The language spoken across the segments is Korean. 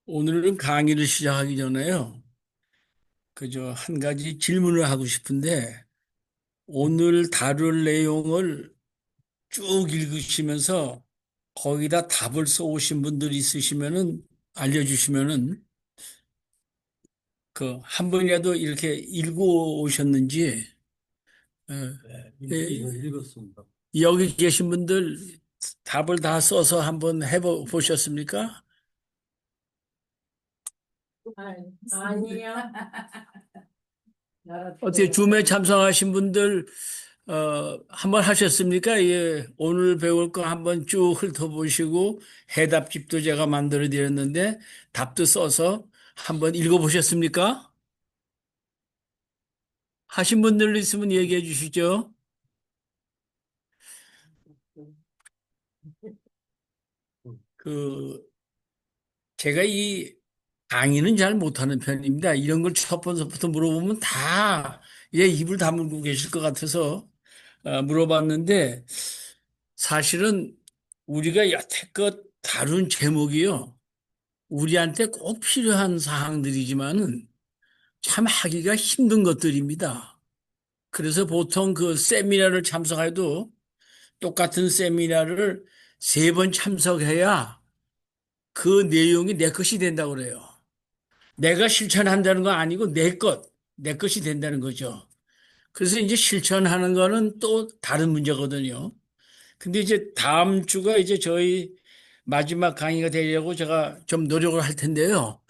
오늘은 강의를 시작하기 전에요. 그저 한 가지 질문을 하고 싶은데, 오늘 다룰 내용을 쭉 읽으시면서 거기다 답을 써오신 분들 있으시면은 알려주시면은 그 한 번이라도 이렇게 읽어 오셨는지, 읽었습니다. 여기 계신 분들 답을 다 써서 한번 보셨습니까? 아니요. 어떻게 줌에 참석하신 분들 한번 하셨습니까? 예, 오늘 배울 거 한번 쭉 훑어보시고 해답집도 제가 만들어 드렸는데 답도 써서 한번 읽어보셨습니까? 하신 분들 있으면 얘기해 주시죠. 그 제가 이 강의는 잘 못하는 편입니다. 이런 걸 첫 번서부터 물어보면 다 입을 다물고 계실 것 같아서 물어봤는데 사실은 우리가 여태껏 다룬 제목이요. 우리한테 꼭 필요한 사항들이지만은 참 하기가 힘든 것들입니다. 그래서 보통 그 세미나를 참석해도 똑같은 세미나를 세 번 참석해야 그 내용이 내 것이 된다고 그래요. 내가 실천한다는 건 아니고 내 것이 된다는 거죠. 그래서 이제 실천하는 거는 또 다른 문제거든요. 근데 이제 다음 주가 이제 저희 마지막 강의가 되려고 제가 좀 노력을 할 텐데요.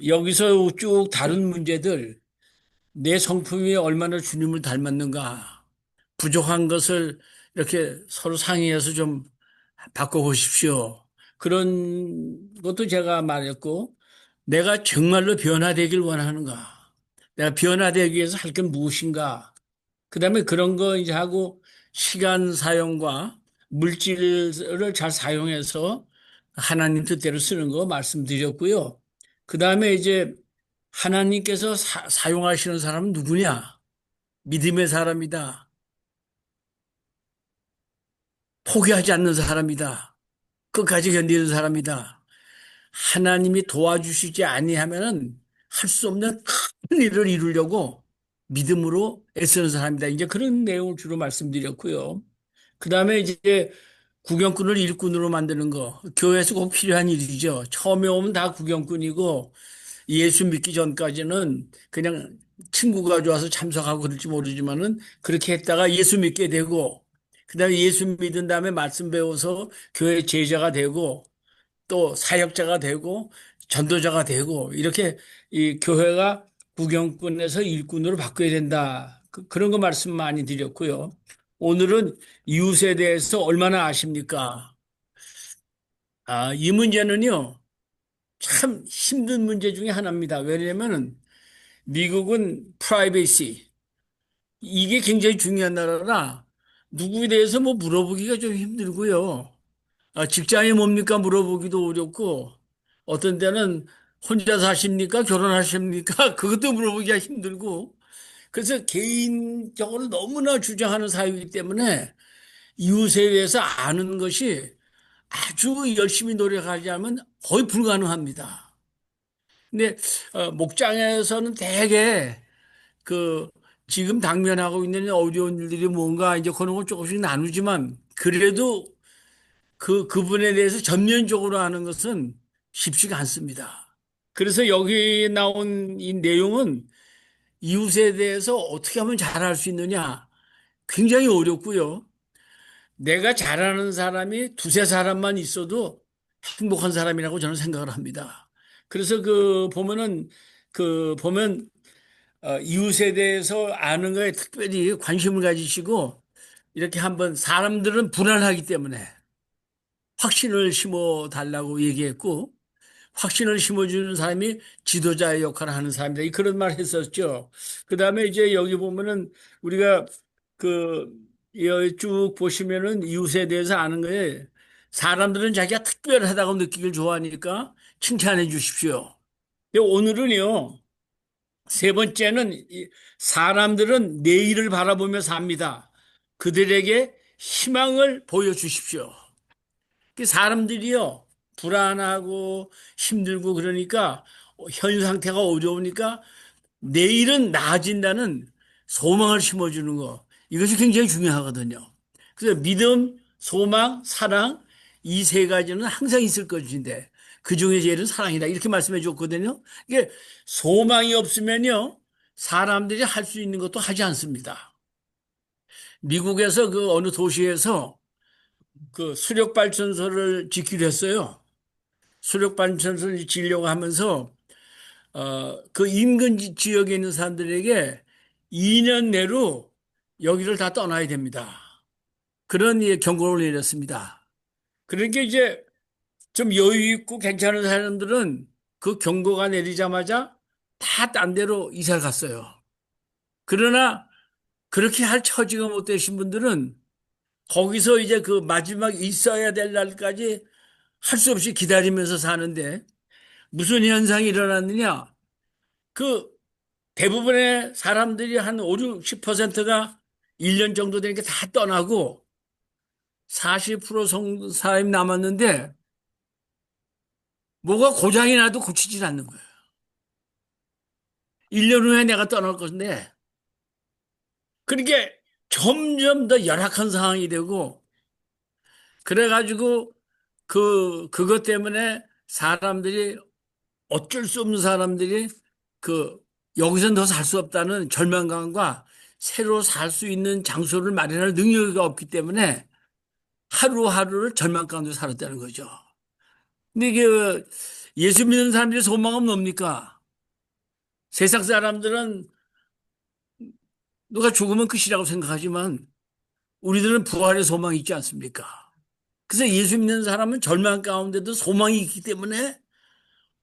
여기서 쭉 다른 문제들, 내 성품이 얼마나 주님을 닮았는가, 부족한 것을 이렇게 서로 상의해서 좀 바꿔보십시오. 그런 것도 제가 말했고, 내가 정말로 변화되길 원하는가, 내가 변화되기 위해서 할 건 무엇인가, 그 다음에 그런 거 이제 하고 시간 사용과 물질을 잘 사용해서 하나님 뜻대로 쓰는 거 말씀드렸고요. 그 다음에 이제 하나님께서 사용하시는 사람은 누구냐? 믿음의 사람이다. 포기하지 않는 사람이다. 끝까지 견디는 사람이다. 하나님이 도와주시지 아니하면은 할 수 없는 큰 일을 이루려고 믿음으로 애쓰는 사람이다. 이제 그런 내용을 주로 말씀드렸고요. 그 다음에 이제 구경꾼을 일꾼으로 만드는 거. 교회에서 꼭 필요한 일이죠. 처음에 오면 다 구경꾼이고 예수 믿기 전까지는 그냥 친구가 좋아서 참석하고 그럴지 모르지만은 그렇게 했다가 예수 믿게 되고 그다음에 예수 믿은 다음에 말씀 배워서 교회 제자가 되고 또 사역자가 되고 전도자가 되고 이렇게 이 교회가 구경꾼에서 일꾼으로 바뀌어야 된다. 그런 거 말씀 많이 드렸고요. 오늘은 이웃에 대해서 얼마나 아십니까? 이 문제는요, 참 힘든 문제 중에 하나입니다. 왜냐하면 미국은 프라이베이시, 이게 굉장히 중요한 나라라 누구에 대해서 뭐 물어보기가 좀 힘들고요. 직장이 뭡니까 물어보기도 어렵고 어떤 때는 혼자 사십니까? 결혼하십니까? 그것도 물어보기가 힘들고 그래서 개인적으로 너무나 주장하는 사회이기 때문에 이웃에 대해서 아는 것이 아주 열심히 노력하지 않으면 거의 불가능합니다. 근데 목장에서는 대개 그 지금 당면하고 있는 어려운 일들이 뭔가 이제 그런 걸 조금씩 나누지만 그래도 그분에 대해서 전면적으로 하는 것은 쉽지가 않습니다. 그래서 여기 나온 이 내용은 이웃에 대해서 어떻게 하면 잘할 수 있느냐 굉장히 어렵고요. 내가 잘하는 사람이 두세 사람만 있어도 행복한 사람이라고 저는 생각을 합니다. 그래서 보면 이웃에 대해서 아는 거에 특별히 관심을 가지시고 이렇게 한번 사람들은 불안하기 때문에 확신을 심어 달라고 얘기했고 확신을 심어주는 사람이 지도자의 역할을 하는 사람이다. 그런 말 했었죠. 그 다음에 이제 여기 보면은 우리가 그, 여기 쭉 보시면은 이웃에 대해서 아는 거에 사람들은 자기가 특별하다고 느끼길 좋아하니까 칭찬해 주십시오. 오늘은요, 세 번째는 사람들은 내일을 바라보며 삽니다. 그들에게 희망을 보여주십시오. 그 사람들이요. 불안하고 힘들고 그러니까 현 상태가 어려우니까 내일은 나아진다는 소망을 심어주는 거. 이것이 굉장히 중요하거든요. 그래서 믿음, 소망, 사랑, 이 세 가지는 항상 있을 것인데, 그 중에 제일은 사랑이다. 이렇게 말씀해 줬거든요. 이게 소망이 없으면요, 사람들이 할 수 있는 것도 하지 않습니다. 미국에서 그 어느 도시에서 그 수력발전소를 짓기로 했어요. 수력발전소를 지으려고 하면서 그 인근 지역에 있는 사람들에게 2년 내로 여기를 다 떠나야 됩니다. 그런 경고를 내렸습니다. 그러니까 이제 좀 여유 있고 괜찮은 사람들은 그 경고가 내리자마자 다 딴 데로 이사를 갔어요. 그러나 그렇게 할 처지가 못 되신 분들은 거기서 이제 그 마지막 있어야 될 날까지 할 수 없이 기다리면서 사는데 무슨 현상이 일어났느냐? 그 대부분의 사람들이 한 5, 60%가 1년 정도 되니까 다 떠나고 40% 사람이 남았는데 뭐가 고장이 나도 고치질 않는 거예요. 1년 후에 내가 떠날 건데 그러니까 점점 더 열악한 상황이 되고 그래가지고 그것 때문에 사람들이 어쩔 수 없는 사람들이 그 여기서는 더 살 수 없다는 절망감과 새로 살 수 있는 장소를 마련할 능력이 없기 때문에 하루하루를 절망 가운데 살았다는 거죠. 근데 이게 예수 믿는 사람들이 소망은 뭡니까? 세상 사람들은 누가 죽으면 끝이라고 생각하지만 우리들은 부활의 소망이 있지 않습니까? 그래서 예수 믿는 사람은 절망 가운데도 소망이 있기 때문에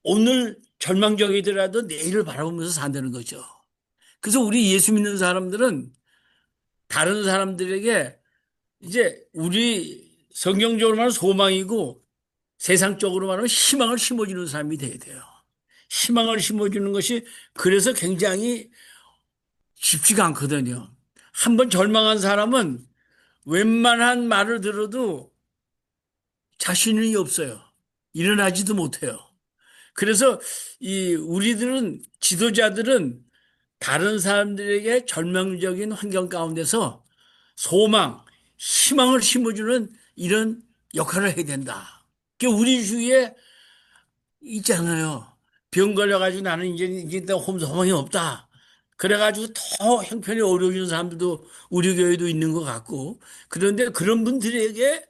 오늘 절망적이더라도 내일을 바라보면서 산다는 거죠. 그래서 우리 예수 믿는 사람들은 다른 사람들에게 이제 우리 성경적으로 말하면 소망이고 세상적으로 말하면 희망을 심어주는 사람이 돼야 돼요. 희망을 심어주는 것이 그래서 굉장히 쉽지가 않거든요. 한번 절망한 사람은 웬만한 말을 들어도 자신이 없어요. 일어나지도 못해요. 그래서 이 우리들은 지도자들은 다른 사람들에게 절망적인 환경 가운데서 소망, 희망을 심어주는 이런 역할을 해야 된다. 우리 주위에 있잖아요. 병 걸려가지고 나는 이제 소망이 없다. 그래가지고 더 형편이 어려워지는 사람들도 우리 교회도 있는 것 같고 그런데 그런 분들에게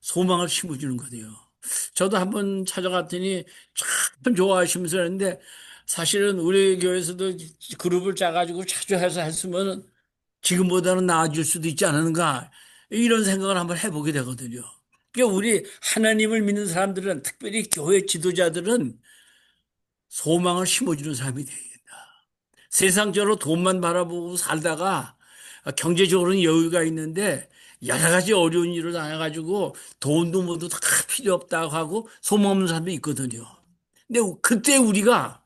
소망을 심어주는 거예요. 저도 한번 찾아갔더니 참 좋아하시면서 했는데 사실은 우리 교회에서도 그룹을 짜가지고 자주 해서 했으면 지금보다는 나아질 수도 있지 않은가 이런 생각을 한번 해보게 되거든요. 그러니까 우리 하나님을 믿는 사람들은 특별히 교회 지도자들은 소망을 심어주는 사람이 되겠다. 세상적으로 돈만 바라보고 살다가 경제적으로는 여유가 있는데 여러 가지 어려운 일을 당해가지고 돈도 모두 다 필요 없다고 하고 소망 없는 사람도 있거든요. 근데 그때 우리가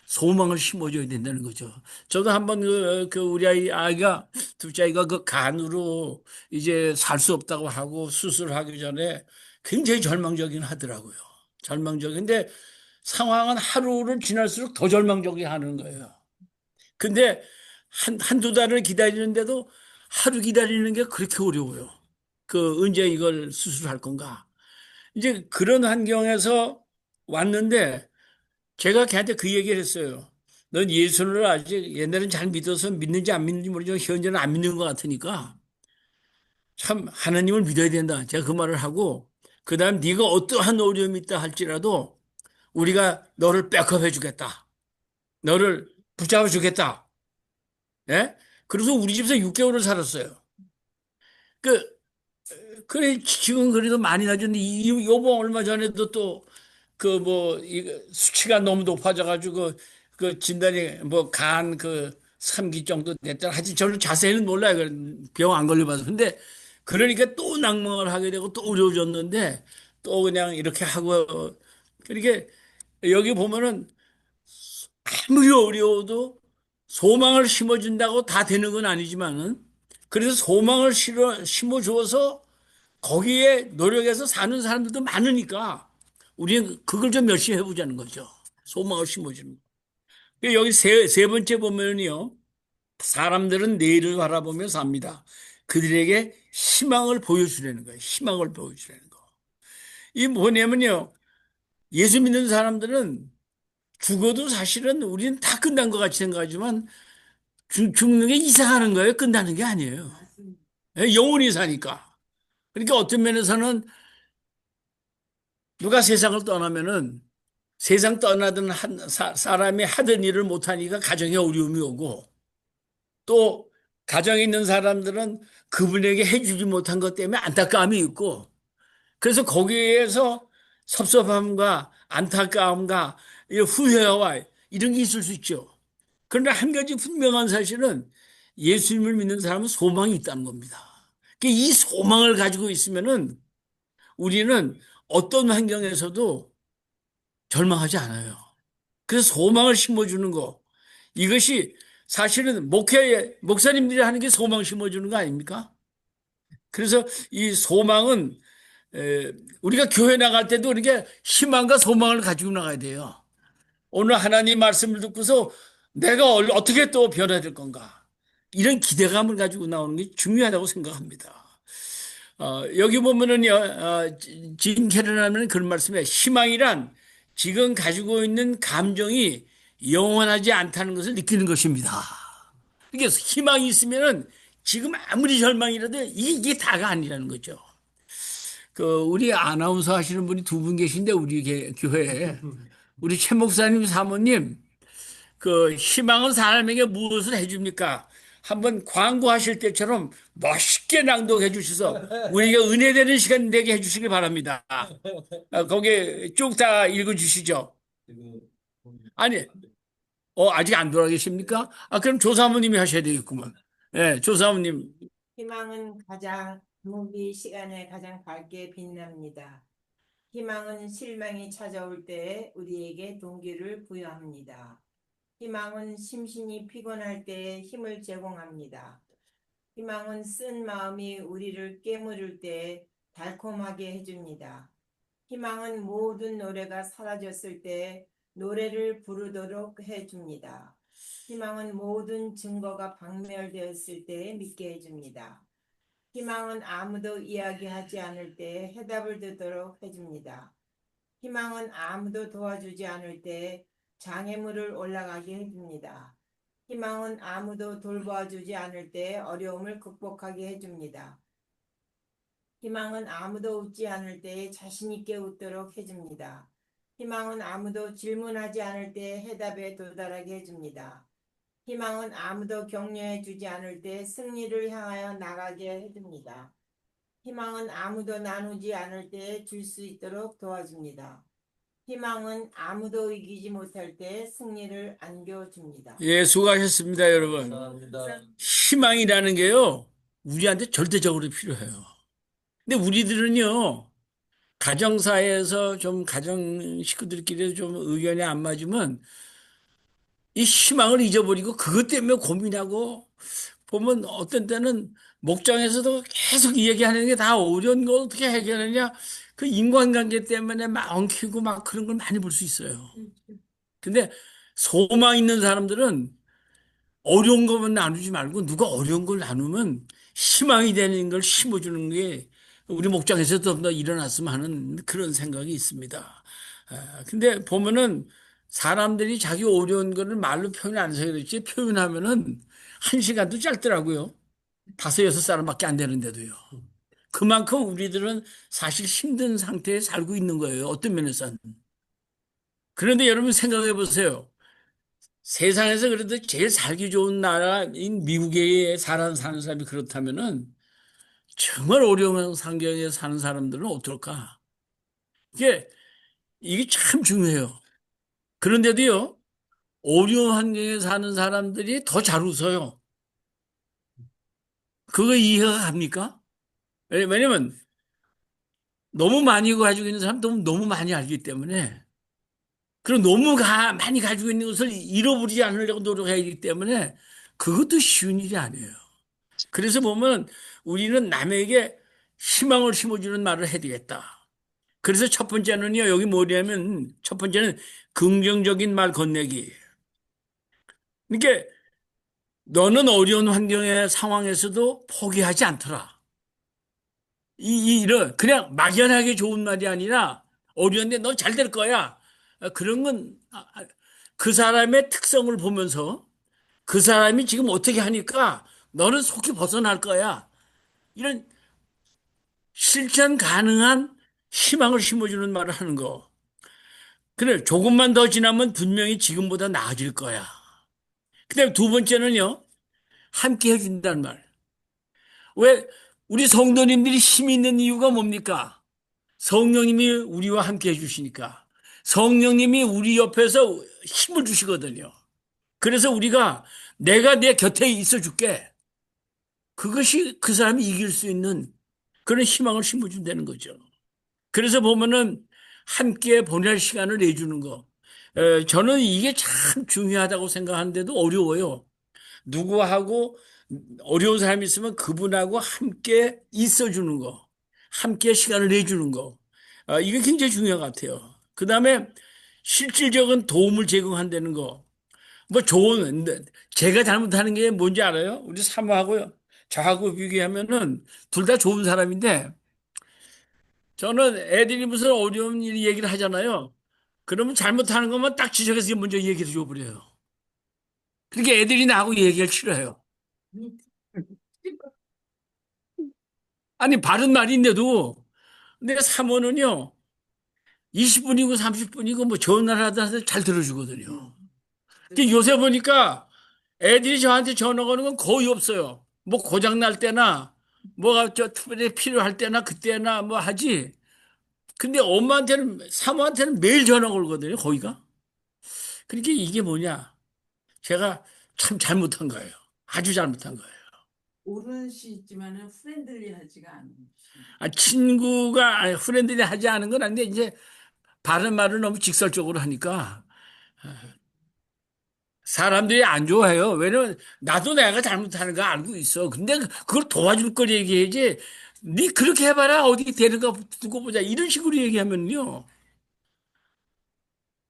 소망을 심어줘야 된다는 거죠. 저도 한번 우리 아이가 둘째 아이가 그 간으로 이제 살 수 없다고 하고 수술하기 전에 굉장히 절망적이긴 하더라고요. 절망적인데 상황은 하루를 지날수록 더 절망적이 하는 거예요. 근데 한두 달을 기다리는데도 하루 기다리는 게 그렇게 어려워요. 언제 이걸 수술할 건가? 이제 그런 환경에서 왔는데 제가 걔한테 그 얘기를 했어요. 넌 예수를 아직 옛날엔 잘 믿어서 믿는지 안 믿는지 모르지만 현재는 안 믿는 것 같으니까 참 하나님을 믿어야 된다. 제가 그 말을 하고 그다음 네가 어떠한 어려움이 있다 할지라도 우리가 너를 백업해 주겠다. 너를 붙잡아 주겠다. 예? 그래서 우리 집에서 6개월을 살았어요. 그, 그래, 지금 그래도 많이 나졌는데, 요번 얼마 전에도 또, 수치가 너무 높아져가지고, 진단이, 간 3기 정도 됐잖아. 하여튼 저는 자세히는 몰라요. 병 안 걸려봐서. 근데, 그러니까 또 낭망을 하게 되고 또 어려워졌는데, 또 그냥 이렇게 하고, 그러니까 여기 보면은 아무리 어려워도 소망을 심어준다고 다 되는 건 아니지만은 그래서 소망을 심어줘서 거기에 노력해서 사는 사람들도 많으니까 우리는 그걸 좀 열심히 해보자는 거죠. 소망을 심어주는 거. 여기 세 번째 보면요. 사람들은 내일을 바라보며 삽니다. 그들에게 희망을 보여주려는 거예요. 희망을 보여주려는 거. 이 뭐냐면요. 예수 믿는 사람들은 죽어도 사실은 우리는 다 끝난 것 같이 생각하지만 죽는 게 이상하는 거예요. 끝나는 게 아니에요. 예, 영원히 사니까. 그러니까 어떤 면에서는 누가 세상을 떠나면은 세상 떠나던 사람이 하던 일을 못하니까 가정에 어려움이 오고 또 가정에 있는 사람들은 그분에게 해주지 못한 것 때문에 안타까움이 있고 그래서 거기에서 섭섭함과 안타까움과 후회와 이런 게 있을 수 있죠. 그런데 한 가지 분명한 사실은 예수님을 믿는 사람은 소망이 있다는 겁니다. 그러니까 이 소망을 가지고 있으면은 우리는 어떤 환경에서도 절망하지 않아요. 그래서 소망을 심어주는 거. 이것이 사실은 목사님들이 하는 게 소망 심어주는 거 아닙니까? 그래서 이 소망은 우리가 교회 나갈 때도 이렇게 희망과 소망을 가지고 나가야 돼요. 오늘 하나님 말씀을 듣고서 내가 어떻게 또 변화될 건가. 이런 기대감을 가지고 나오는 게 중요하다고 생각합니다. 여기 보면은요, 짐 캐러라는 그런 말씀에 희망이란 지금 가지고 있는 감정이 영원하지 않다는 것을 느끼는 것입니다. 그래서 희망이 있으면은 지금 아무리 절망이라도 이게 다가 아니라는 거죠. 우리 아나운서 하시는 분이 두 분 계신데, 우리 교회에. 우리 최 목사님 사모님, 희망은 사람에게 무엇을 해줍니까? 한번 광고하실 때처럼 멋있게 낭독해 주셔서 우리가 은혜되는 시간 되게 해주시길 바랍니다. 거기 쭉 다 읽어 주시죠. 아니, 아직 안 돌아계십니까? 그럼 조사모님이 하셔야 되겠구만. 예, 조사모님. 희망은 가장 무비 시간에 가장 밝게 빛납니다. 희망은 실망이 찾아올 때 우리에게 동기를 부여합니다. 희망은 심신이 피곤할 때 힘을 제공합니다. 희망은 쓴 마음이 우리를 깨물을 때 달콤하게 해줍니다. 희망은 모든 노래가 사라졌을 때 노래를 부르도록 해줍니다. 희망은 모든 증거가 박멸되었을 때 믿게 해줍니다. 희망은 아무도 이야기하지 않을 때 해답을 듣도록 해줍니다. 희망은 아무도 도와주지 않을 때 장애물을 올라가게 해줍니다. 희망은 아무도 돌봐주지 않을 때 어려움을 극복하게 해줍니다. 희망은 아무도 웃지 않을 때 자신 있게 웃도록 해줍니다. 희망은 아무도 질문하지 않을 때 해답에 도달하게 해줍니다. 희망은 아무도 격려해 주지 않을 때 승리를 향하여 나가게 해줍니다. 희망은 아무도 나누지 않을 때 줄 수 있도록 도와줍니다. 희망은 아무도 이기지 못할 때 승리를 안겨줍니다. 예, 수고하셨습니다, 여러분. 감사합니다. 희망이라는 게요, 우리한테 절대적으로 필요해요. 근데 우리들은요, 가정사에서 좀 가정 식구들끼리 좀 의견이 안 맞으면 이 희망을 잊어버리고 그것 때문에 고민하고 보면 어떤 때는 목장에서도 계속 이야기하는 게 다 어려운 거 어떻게 해결하냐 그 인간관계 때문에 막 엉키고 막 그런 걸 많이 볼 수 있어요. 근데 소망 있는 사람들은 어려운 것만 나누지 말고 누가 어려운 걸 나누면 희망이 되는 걸 심어주는 게 우리 목장에서 좀 더 일어났으면 하는 그런 생각이 있습니다. 근데 보면은 사람들이 자기 어려운 거를 말로 표현 안 해서 그렇지 표현하면은 한 시간도 짧더라고요. 다섯 여섯 사람밖에 안 되는데도요. 그만큼 우리들은 사실 힘든 상태에 살고 있는 거예요. 어떤 면에서는. 그런데 여러분 생각해 보세요. 세상에서 그래도 제일 살기 좋은 나라인 미국에 사는 사람이 그렇다면은 정말 어려운 환경에 사는 사람들은 어떨까? 이게 참 중요해요. 그런데도요, 어려운 환경에 사는 사람들이 더 잘 웃어요. 그거 이해가 갑니까? 왜냐면 너무 많이 가지고 있는 사람 너무 많이 알기 때문에 그리고 많이 가지고 있는 것을 잃어버리지 않으려고 노력해야 하기 때문에 그것도 쉬운 일이 아니에요. 그래서 보면 우리는 남에게 희망을 심어주는 말을 해야 되겠다. 그래서 첫 번째는요, 여기 뭐냐면, 첫 번째는 긍정적인 말 건네기. 그러니까 너는 어려운 환경의 상황에서도 포기하지 않더라. 이런, 그냥 막연하게 좋은 말이 아니라 어려운데 넌 잘 될 거야. 그런 건 그 사람의 특성을 보면서 그 사람이 지금 어떻게 하니까 너는 속히 벗어날 거야. 이런 실천 가능한 희망을 심어주는 말을 하는 거. 그래, 조금만 더 지나면 분명히 지금보다 나아질 거야. 그다음에 두 번째는요, 함께 해준다는 말. 왜 우리 성도님들이 힘이 있는 이유가 뭡니까? 성령님이 우리와 함께 해주시니까. 성령님이 우리 옆에서 힘을 주시거든요. 그래서 우리가 내가 내 곁에 있어 줄게. 그것이 그 사람이 이길 수 있는 그런 희망을 심어준다는 거죠. 그래서 보면은 함께 보낼 시간을 내주는 거. 저는 이게 참 중요하다고 생각하는데도 어려워요. 누구하고 어려운 사람이 있으면 그분하고 함께 있어주는 거, 함께 시간을 내주는 거. 이게 굉장히 중요한 것 같아요. 그 다음에 실질적인 도움을 제공한다는 거. 뭐 좋은, 제가 잘못하는 게 뭔지 알아요? 우리 사모하고요. 저하고 비교하면은 둘 다 좋은 사람인데 저는 애들이 무슨 어려운 일 얘기를 하잖아요. 그러면 잘못하는 것만 딱 지적해서 먼저 얘기를 줘버려요. 그러니까 애들이 나하고 얘기를 싫어해요. 아니, 바른 말인데도 내가 사모는요, 20분이고 30분이고 뭐 전화를 하다 잘 들어주거든요. 근데 요새 보니까 애들이 저한테 전화 거는 건 거의 없어요. 뭐 고장 날 때나 뭐가 저 특별히 필요할 때나 그때나 뭐 하지. 근데 엄마한테는 사모한테는 매일 전화 걸거든요. 거기가. 그러니까 이게 뭐냐? 제가 참 잘못한 거예요. 아주 잘못한 거예요. 옳은 시지만은 프렌들리하지가 않은 시. 친구가 프렌들리 하지 않은 건 아닌데 이제 바른 말을 너무 직설적으로 하니까 사람들이 안 좋아해요. 왜냐면 나도 내가 잘못하는 거 알고 있어. 근데 그걸 도와줄 걸 얘기해야지. 네 그렇게 해봐라. 어디 되는가 두고 보자. 이런 식으로 얘기하면요.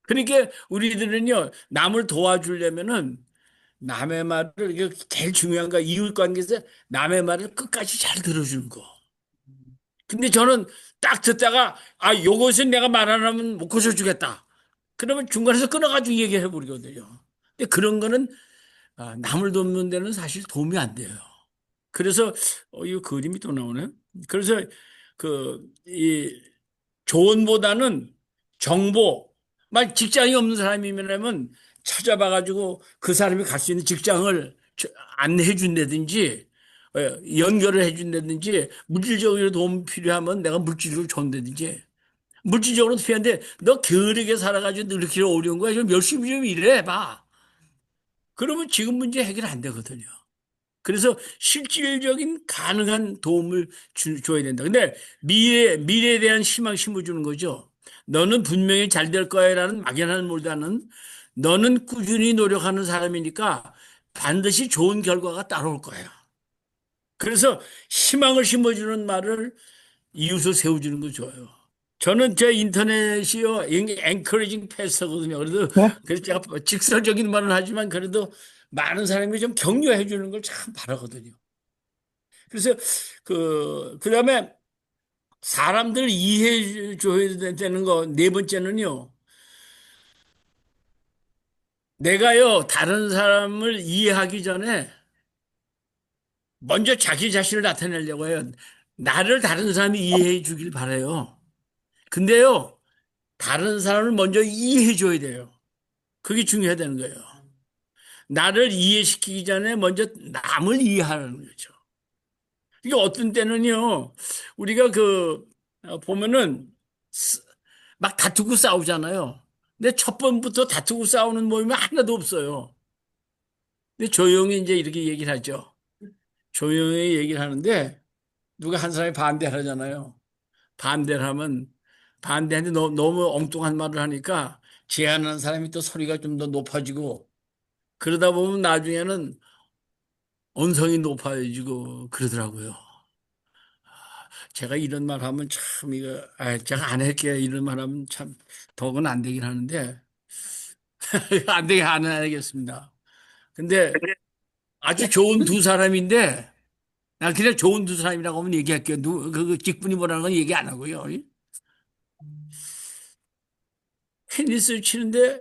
그러니까 우리들은요. 남을 도와주려면은 남의 말을 이게 제일 중요한 거 이웃 관계에서 남의 말을 끝까지 잘 들어주는 거. 근데 저는 딱 듣다가 요것은 내가 말 안 하면 못 고쳐주겠다. 그러면 중간에서 끊어가지고 얘기해 버리거든요. 근데 그런 거는 남을 돕는 데는 사실 도움이 안 돼요. 그래서 이 그림이 또 나오네. 그래서 이 조언보다는 정보, 만 직장이 없는 사람이면 찾아봐가지고 그 사람이 갈 수 있는 직장을 안내해 준다든지 연결을 해 준다든지 물질적으로 도움 필요하면 내가 물질을 준다든지 물질적으로도 필요한데 너 게으르게 살아가지고 이렇게 어려운 거야. 좀 열심히 좀 일해 봐. 그러면 지금 문제 해결 안 되거든요. 그래서 실질적인 가능한 도움을 줘야 된다. 근데 미래에 대한 희망 심어주는 거죠. 너는 분명히 잘 될 거야라는 막연한 말보다는 너는 꾸준히 노력하는 사람이니까 반드시 좋은 결과가 따라올 거야. 그래서 희망을 심어주는 말을 이웃을 세워주는 거 좋아요. 저는 제 인터넷이요, 엔커리징 패스거든요. 그래서 제가 직설적인 말은 하지만 그래도 많은 사람이 좀 격려해 주는 걸 참 바라거든요. 그래서 그다음에 사람들 이해해 줘야 되는 거 네 번째는요. 내가요, 다른 사람을 이해하기 전에 먼저 자기 자신을 나타내려고 해요. 나를 다른 사람이 이해해 주길 바라요. 근데요, 다른 사람을 먼저 이해해 줘야 돼요. 그게 중요하다는 거예요. 나를 이해시키기 전에 먼저 남을 이해하는 거죠. 이게 어떤 때는요, 우리가 보면은, 막 다투고 싸우잖아요. 근데 첫 번부터 다투고 싸우는 모임이 하나도 없어요. 근데 조용히 이제 이렇게 얘기를 하죠. 조용히 얘기를 하는데, 누가 한 사람이 반대를 하잖아요. 반대를 하면, 반대하는데 너무 엉뚱한 말을 하니까, 제안하는 사람이 또 소리가 좀 더 높아지고, 그러다 보면 나중에는 언성이 높아지고 그러더라고요. 제가 이런 말 하면 참 이거 제가 안 할게요. 이런 말 하면 참 더는 안 되긴 하는데 안 되게 안 하겠습니다. 근데 아주 좋은 두 사람인데 나 그냥 좋은 두 사람이라고 하면 얘기할게요. 그 직분이 뭐라는 건 얘기 안 하고요. 테니스를 치는데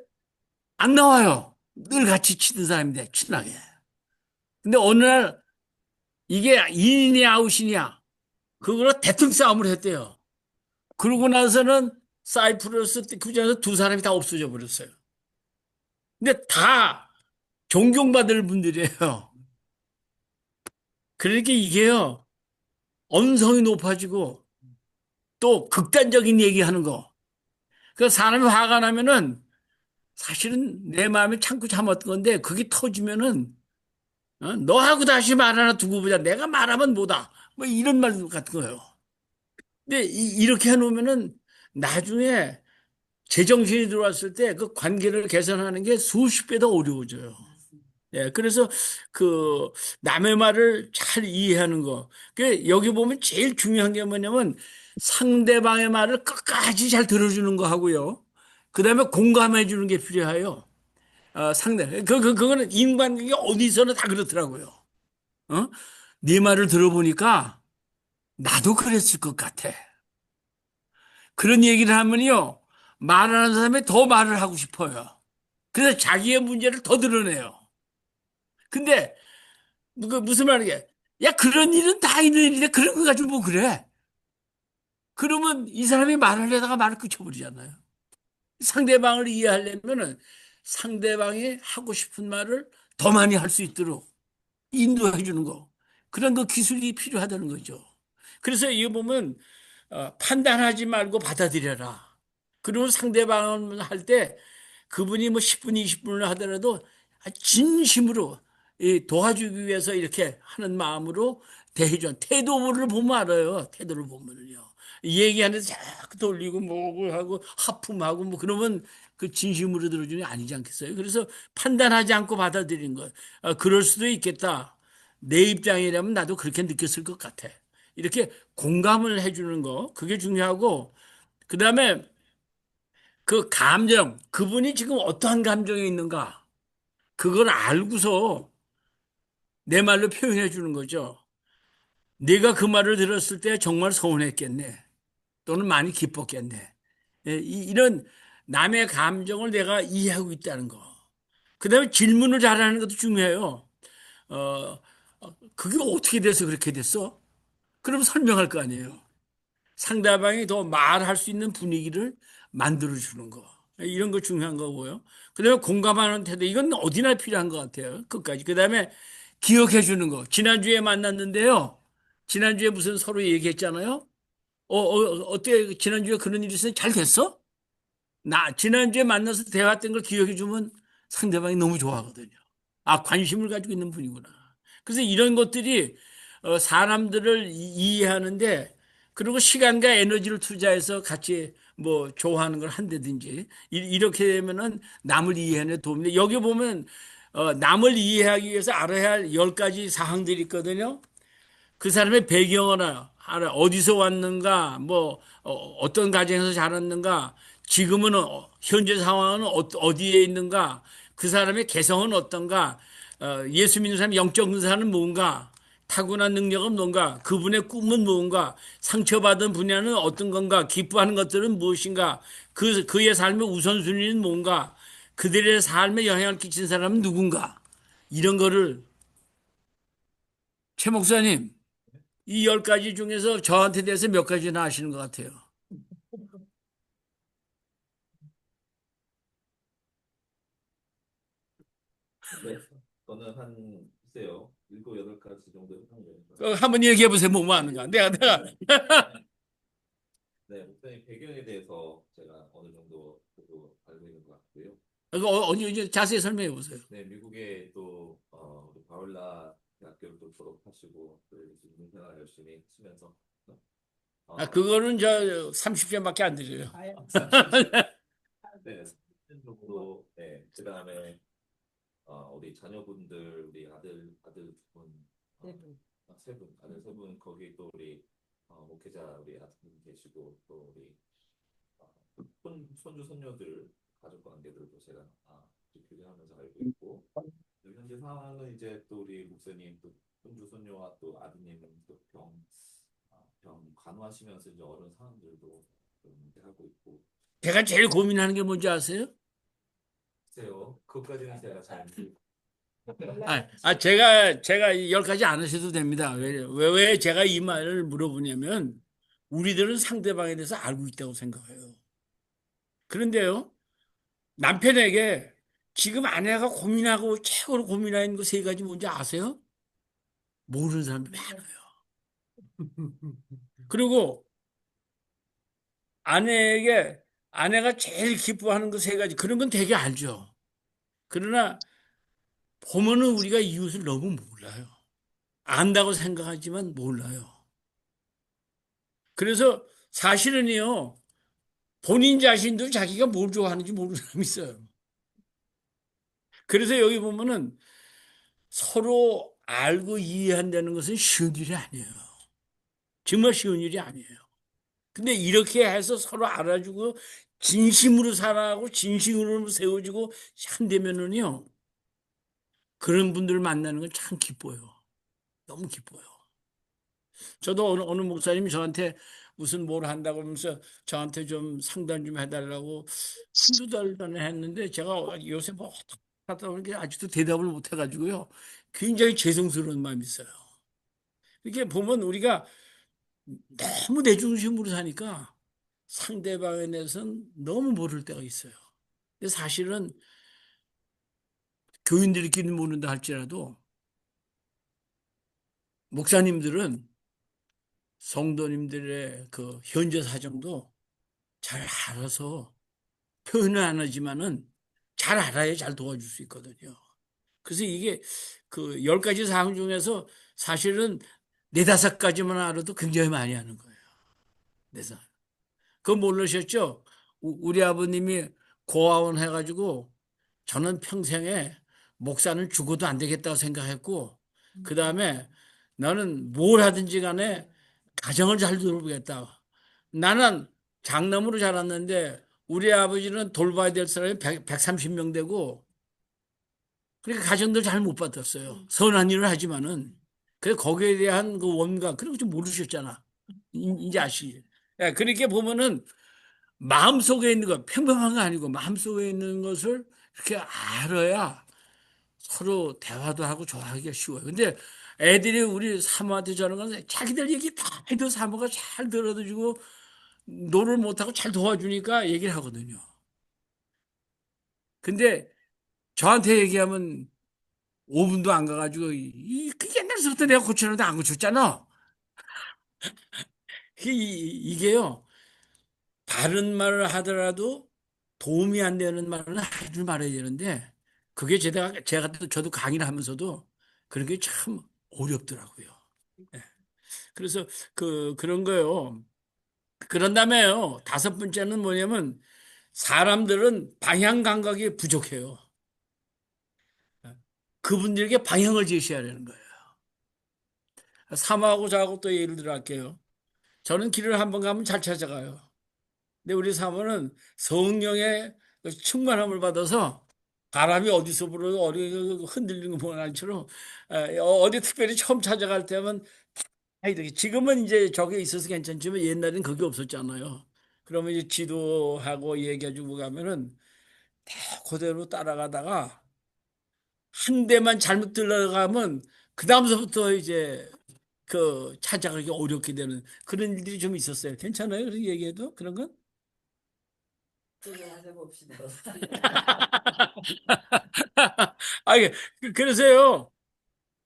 안 나와요. 늘 같이 치던 사람인데 친하게. 근데 어느 날 이게 인이냐 아웃이냐 그거로 대통령 싸움을 했대요. 그러고 나서는 사이프러스 구장에서 두 사람이 다 없어져 버렸어요. 근데 다 존경받을 분들이에요. 그러니까 이게요, 언성이 높아지고 또 극단적인 얘기하는 거. 그 사람이 화가 나면은 사실은 내 마음에 참고 참았던 건데 그게 터지면은 너하고 다시 말 하나 두고 보자. 내가 말하면 뭐다. 뭐 이런 말 같은 거예요. 근데 이렇게 해놓으면은 나중에 제정신이 들어왔을 때 그 관계를 개선하는 게 수십 배 더 어려워져요. 예, 그래서 그 남의 말을 잘 이해하는 거. 그 여기 보면 제일 중요한 게 뭐냐면 상대방의 말을 끝까지 잘 들어주는 거 하고요. 그다음에 공감해 주는 게 필요해요. 그거는 인간관계 어디서나 다 그렇더라고요. 어? 네 말을 들어보니까 나도 그랬을 것 같아. 그런 얘기를 하면요. 말하는 사람이 더 말을 하고 싶어요. 그래서 자기의 문제를 더 드러내요. 근데 무슨 말이야? 야, 그런 일은 다 있는 일인데 그런 거 가지고 뭐 그래? 그러면 이 사람이 말하려다가 말을 끊쳐버리잖아요. 상대방을 이해하려면은 상대방이 하고 싶은 말을 더 많이 할 수 있도록 인도해 주는 거. 그런 그 기술이 필요하다는 거죠. 그래서 이거 보면 판단하지 말고 받아들여라. 그리고 상대방을 할 때 그분이 뭐 10분, 20분을 하더라도 진심으로 도와주기 위해서 이렇게 하는 마음으로 대해줘. 태도를 보면 알아요. 태도를 보면은요. 얘기하는데 자꾸 돌리고 뭐고 하고 하품하고 뭐 그러면 그 진심으로 들어주는 게 아니지 않겠어요? 그래서 판단하지 않고 받아들이는 거. 그럴 수도 있겠다. 내 입장이라면 나도 그렇게 느꼈을 것 같아. 이렇게 공감을 해주는 거. 그게 중요하고 그다음에 그 감정, 그분이 지금 어떠한 감정에 있는가, 그걸 알고서 내 말로 표현해 주는 거죠. 네가 그 말을 들었을 때 정말 서운했겠네. 또는 많이 기뻤겠네. 예, 이런 남의 감정을 내가 이해하고 있다는 거. 그 다음에 질문을 잘하는 것도 중요해요. 어, 그게 어떻게 돼서 그렇게 됐어? 그럼 설명할 거 아니에요. 상대방이 더 말할 수 있는 분위기를 만들어주는 거. 이런 거 중요한 거고요. 그 다음에 공감하는 태도. 이건 어디나 필요한 것 같아요. 끝까지. 그 다음에 기억해 주는 거. 지난주에 만났는데요. 지난주에 무슨 서로 얘기했잖아요. 어때? 지난주에 그런 일이 있었는데 잘 됐어? 지난주에 만나서 대화했던 걸 기억해 주면 상대방이 너무 좋아하거든요. 관심을 가지고 있는 분이구나. 그래서 이런 것들이 사람들을 이해하는데 그리고 시간과 에너지를 투자해서 같이 뭐 좋아하는 걸 한다든지 이렇게 되면은 남을 이해하는 데 도움이 돼. 여기 보면 남을 이해하기 위해서 알아야 할 10가지 사항들이 있거든요. 그 사람의 배경을 알아. 어디서 왔는가, 뭐, 떤 가정에서 자랐는가, 지금은, 현재 상황은 어디에 있는가, 그 사람의 개성은 어떤가, 예수 믿는 사람 영적 근사는 뭔가, 타고난 능력은 뭔가, 그분의 꿈은 뭔가, 상처받은 분야는 어떤 건가, 기뻐하는 것들은 무엇인가, 그의 삶의 우선순위는 뭔가, 그들의 삶에 영향을 끼친 사람은 누군가, 이런 거를, 최 목사님, 이 10가지 중에서 저한테 대해서 몇 가지나 아시는 것 같아요. 네. 저는 글쎄요, 일곱, 여덟 가지 정도 하고요. 한번 얘기해 보세요. 뭐 아는가? 내가. 네, 목사님 배경에 대해서 제가 어느 정도 알고 있는 것 같고요. 어디 자세히 설명해 보세요. 네, 미국에 또 우리 바울라 대학교를 또 졸업하시고 또 여기서 인생활 열심히 하시면서 어, 그거는 저 30점밖에 안 되죠. 네, 정도, 네, 그 다음에 우리 자녀분들, 우리 아들 두 분, 네 분. 세 분, 아들 세 분, 거기 또 우리 목회자 우리 아드님 계시고 또 우리 손주 손녀들 가족 관계들도 제가 교제하면서 알고 있고 또 현재 상황은 이제 또 우리 목사님 또 손주 손녀와 또 아드님은 또병 간호하시면서 이제 어려운 상황들도 좀 하고 있고 제가 제일 고민하는 게 뭔지 아세요? 글쎄요 그것까지는 제가 잘 제가 10가지 안 하셔도 됩니다. 왜 제가 이 말을 물어보냐면, 우리들은 상대방에 대해서 알고 있다고 생각해요. 그런데요, 남편에게 지금 아내가 고민하고 최고로 고민하는 거 3가지 뭔지 아세요? 모르는 사람이 많아요. 그리고 아내에게 아내가 제일 기뻐하는 거 3가지, 그런 건 되게 알죠. 그러나 보면은 우리가 이웃을 너무 몰라요. 안다고 생각하지만 몰라요. 그래서 사실은요, 본인 자신도 자기가 뭘 좋아하는지 모르는 사람이 있어요. 그래서 여기 보면은 서로 알고 이해한다는 것은 쉬운 일이 아니에요. 정말 쉬운 일이 아니에요. 근데 이렇게 해서 서로 알아주고 진심으로 살아가고 진심으로 세워지고 한다면은요, 그런 분들 만나는 건 참 기뻐요. 너무 기뻐요. 저도 어느 목사님이 저한테 무슨 뭘 한다고 하면서 저한테 좀 상담 좀 해달라고 한두 달 전에 했는데, 제가 요새 뭐 하다 보니까 아직도 대답을 못 해가지고요. 굉장히 죄송스러운 마음이 있어요. 이렇게 보면 우리가 너무 내 중심으로 사니까 상대방에 대해서는 너무 모를 때가 있어요. 근데 사실은 교인들끼리 모른다 할지라도 목사님들은 성도님들의 그 현재 사정도 잘 알아서 표현은 안 하지만은 잘 알아야 잘 도와줄 수 있거든요. 그래서 이게 그 10가지 사항 중에서 사실은 4, 5가지만 알아도 굉장히 많이 하는 거예요. 그래서 그거 모르셨죠? 우리 아버님이 고아원 해가지고 저는 평생에 목사는 죽어도 안 되겠다고 생각했고, 그 다음에 나는 뭘 하든지 간에 가정을 잘 돌보겠다. 나는 장남으로 자랐는데 우리 아버지는 돌봐야 될 사람이 130명 되고, 그러니까 가정들 잘 못 받았어요. 선한 일을 하지만은. 그래서 거기에 대한 그 원각, 그런 거 좀 모르셨잖아. 이제 아시지? 예, 그렇게 보면은 마음속에 있는 거, 평범한 거 아니고 마음속에 있는 것을 이렇게 알아야 서로 대화도 하고 좋아하기가 쉬워요. 근데 애들이 우리 사모한테 저런 건 자기들 얘기 다 해도 사모가 잘 들어주고 노를 못하고 잘 도와주니까 얘기를 하거든요. 근데 저한테 얘기하면 5분도 안 가가지고 그 옛날서부터 내가 고쳤는데 안 고쳤잖아. 이게요. 바른 말을 하더라도 도움이 안 되는 말은 하지 말아야 되는데, 그게 제가 저도 강의를 하면서도 그런 게 참 어렵더라고요. 예. 그래서 그런 거요. 그런 다음에요. 5번째는 뭐냐면 사람들은 방향 감각이 부족해요. 그분들에게 방향을 제시하려는 거예요. 사모하고 저하고 또 예를 들어 할게요. 저는 길을 한번 가면 잘 찾아가요. 근데 우리 사모는 성령의 그 충만함을 받아서 바람이 어디서 불어도 어디 흔들리는 거 모양처럼 어디 특별히 처음 찾아갈 때면 다 이렇게, 지금은 이제 저게 있어서 괜찮지만 옛날엔 그게 없었잖아요. 그러면 이제 지도하고 얘기해주고 가면은 다 그대로 따라가다가 한 대만 잘못 들어가면 그 다음서부터 이제 그 찾아가기 어렵게 되는 그런 일들이 좀 있었어요. 괜찮아요? 그렇게 얘기해도 그런 건? 그거 봅시다. 아니, 그래서요.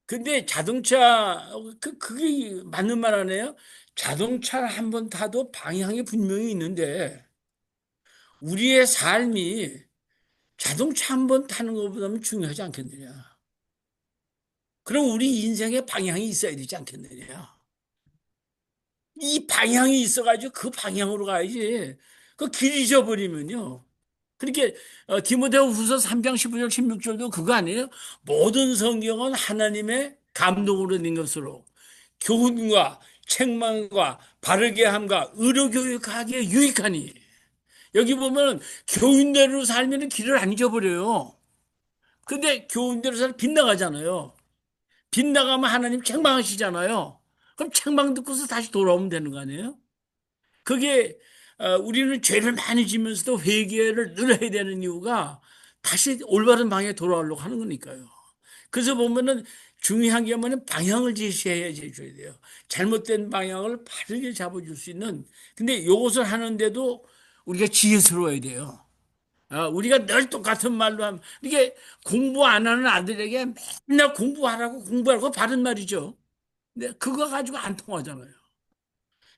근데 자동차, 그게 맞는 말 아니에요? 자동차 한 번 타도 방향이 분명히 있는데, 우리의 삶이 자동차 한 번 타는 것보다는 중요하지 않겠느냐. 그럼 우리 인생에 방향이 있어야 되지 않겠느냐. 이 방향이 있어가지고 그 방향으로 가야지. 그 길 잊어버리면요. 그렇게 디모데후서 3장 15절 16절도 그거 아니에요? 모든 성경은 하나님의 감동으로 된 것으로 교훈과 책망과 바르게 함과 의로 교육하기에 유익하니. 여기 보면 교훈대로 살면 길을 안 잊어버려요. 근데 교훈대로 살면 빗나가잖아요. 빗나가면 하나님 책망하시잖아요. 그럼 책망 듣고서 다시 돌아오면 되는 거 아니에요? 그게 우리는 죄를 많이 지면서도 회개를 늘 해야 되는 이유가 다시 올바른 방향에 돌아오려고 하는 거니까요. 그래서 보면은 중요한 게 뭐냐면 방향을 제시해야 줘야 돼요. 잘못된 방향을 바르게 잡아줄 수 있는. 근데 이것을 하는데도 우리가 지혜스러워야 돼요. 우리가 늘 똑같은 말로 하면 이게 공부 안 하는 아들에게 맨날 공부하라고 공부하라고 바른 말이죠. 근데 그거 가지고 안 통하잖아요.